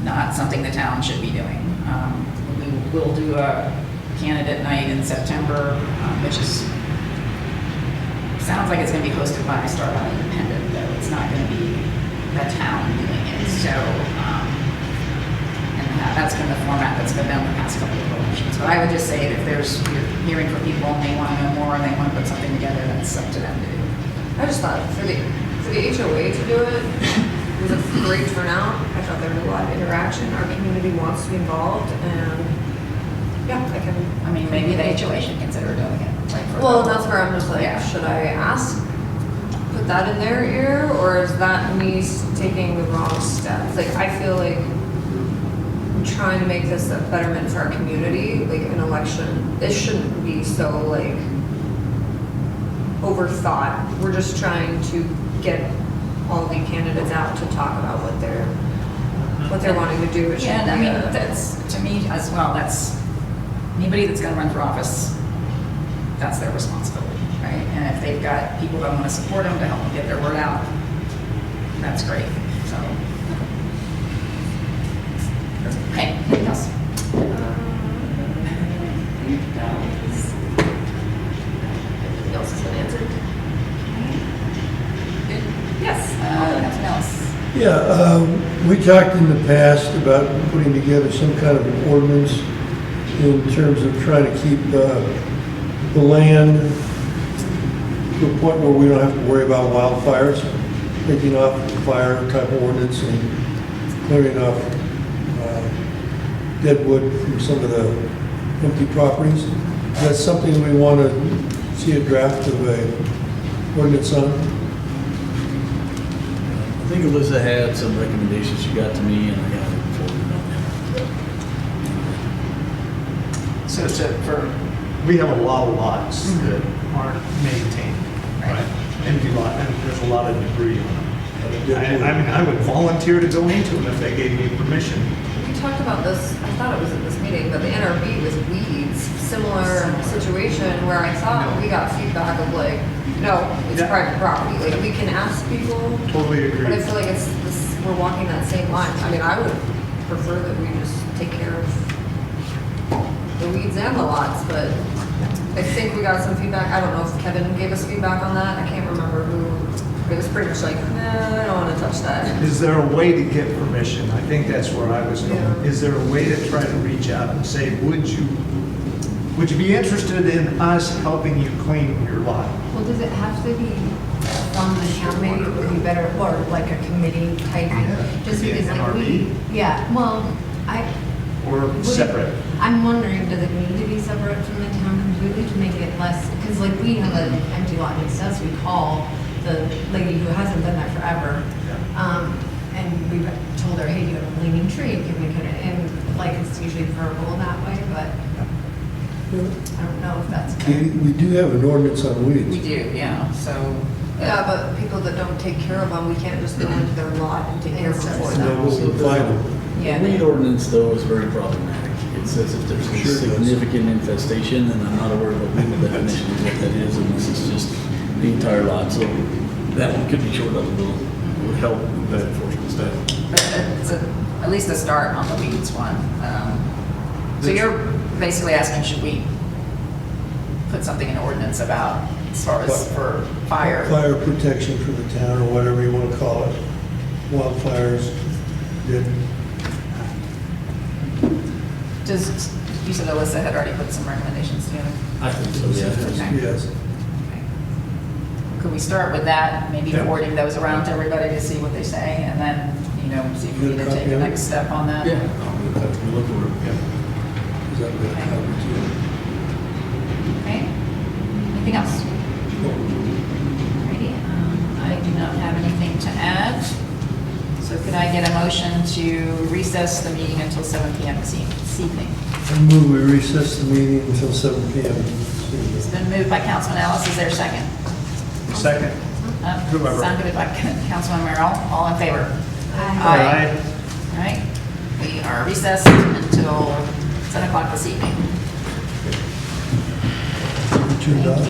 not something the town should be doing. We will do a candidate night in September, which is, sounds like it's going to be hosted by Star Valley Independent, though it's not going to be the town doing it. So, and that's been the format that's been done the past couple of elections. But I would just say that if you're hearing from people and they want to know more and they want to put something together, that's up to them to do. I just thought for the HOA to do it, it was a great turnout. I thought there was a lot of interaction. Our community wants to be involved, and yeah, I can. I mean, maybe the HOA should consider doing it. Like for Well, the- that's where I'm just like, Yeah. should I ask, put that in their ear, or is that me taking the wrong steps? Like, I feel like I'm trying to make this a betterment for our community, like an election. This shouldn't be so like overthought. We're just trying to get all the candidates out to talk about what they're wanting to do. It Yeah, and I shouldn't be mean, a- that's, to me as well, that's, anybody that's gonna run for office, that's their responsibility, right? And if they've got people that wanna support them to help them get their word out, that's great, so. Okay, anything else? Everything else has been answered. Good. Yes. Nothing else? Yeah, we talked in the past about putting together some kind of an ordinance in terms of trying to keep the land to a point where we don't have to worry about wildfires, taking off the fire type of ordinance and clearing off dead wood from some of the empty properties. Is that something we want to see a draft of a ordinance on? I think Alyssa had some recommendations she got to me, and I got it forwarded on So We have a lot of lots that aren't maintained, right? Empty lot, and there's a lot of debris on them. I mean, I would volunteer to go into them if they gave me permission. We talked about this, I thought it was at this meeting, but the NRB was weeds, similar situation where I thought we got feedback of like, no, it's Yeah. private property, like we can ask people, Totally but I agree. feel like it's this, we're walking that same line. I mean, I would prefer that we just take care of the weeds and the lots, but I think we got some feedback. I don't know if Kevin gave us feedback on that. I can't remember who. It was pretty much like, nah, I don't want to touch that. Is there a way to get permission? I think that's where I was going. Yeah. Is there a way to try to reach out and say, would you be interested in us helping you clean your lot? Well, does it have to be from the town? Maybe it would be better, or like a committee type, just Could be an because like NRB. yeah, well, Or would it- separate? I'm wondering, does it need to be separate from the town completely to make it less, because like we have an empty lot next to us, we call the lady who hasn't been there forever. And we've told her, hey, you have a leaning tree, can we cut it? And like, it's usually verbal that way, but I don't know if that's. Okay, we do have an ordinance on we weeds. do, yeah, so. Yeah, but people that don't take care of them, we can't just go into their lot and take care of them for And then them. we'll find them. Yeah, The weed ordinance, though, is very problematic. It says if there's a Sure does. significant infestation, and I'm not aware of a legal definition of what that is, and this is just the entire lot, so that one could be shored up a little, would help with that enforcement stuff. But it's at least a start on the weeds one. So you're basically asking, should we put something in ordinance about, as far as for fire? Fire protection for the town, or whatever you want to call it. Wildfires. Did- You said Alyssa had already put some recommendations together. I think so, yeah. Yes. Could we start with that, maybe Yeah. forwarding those around to everybody to see what they say, and then, see if we You need got a to take copy the of it? next step on that? Yeah, I'll look for it. Is that what happened to you? Okay, anything else? Alrighty, I do not have anything to add. So could I get a motion to recess the meeting until 7 PM this evening? I move we recess the meeting until 7 PM. It's been moved by Councilman Ellis, is there a second? Second. Whoever. Seconded by Councilman Merrill, all in favor? Aye. All right, we are recessed until 7 o'clock this evening. $2.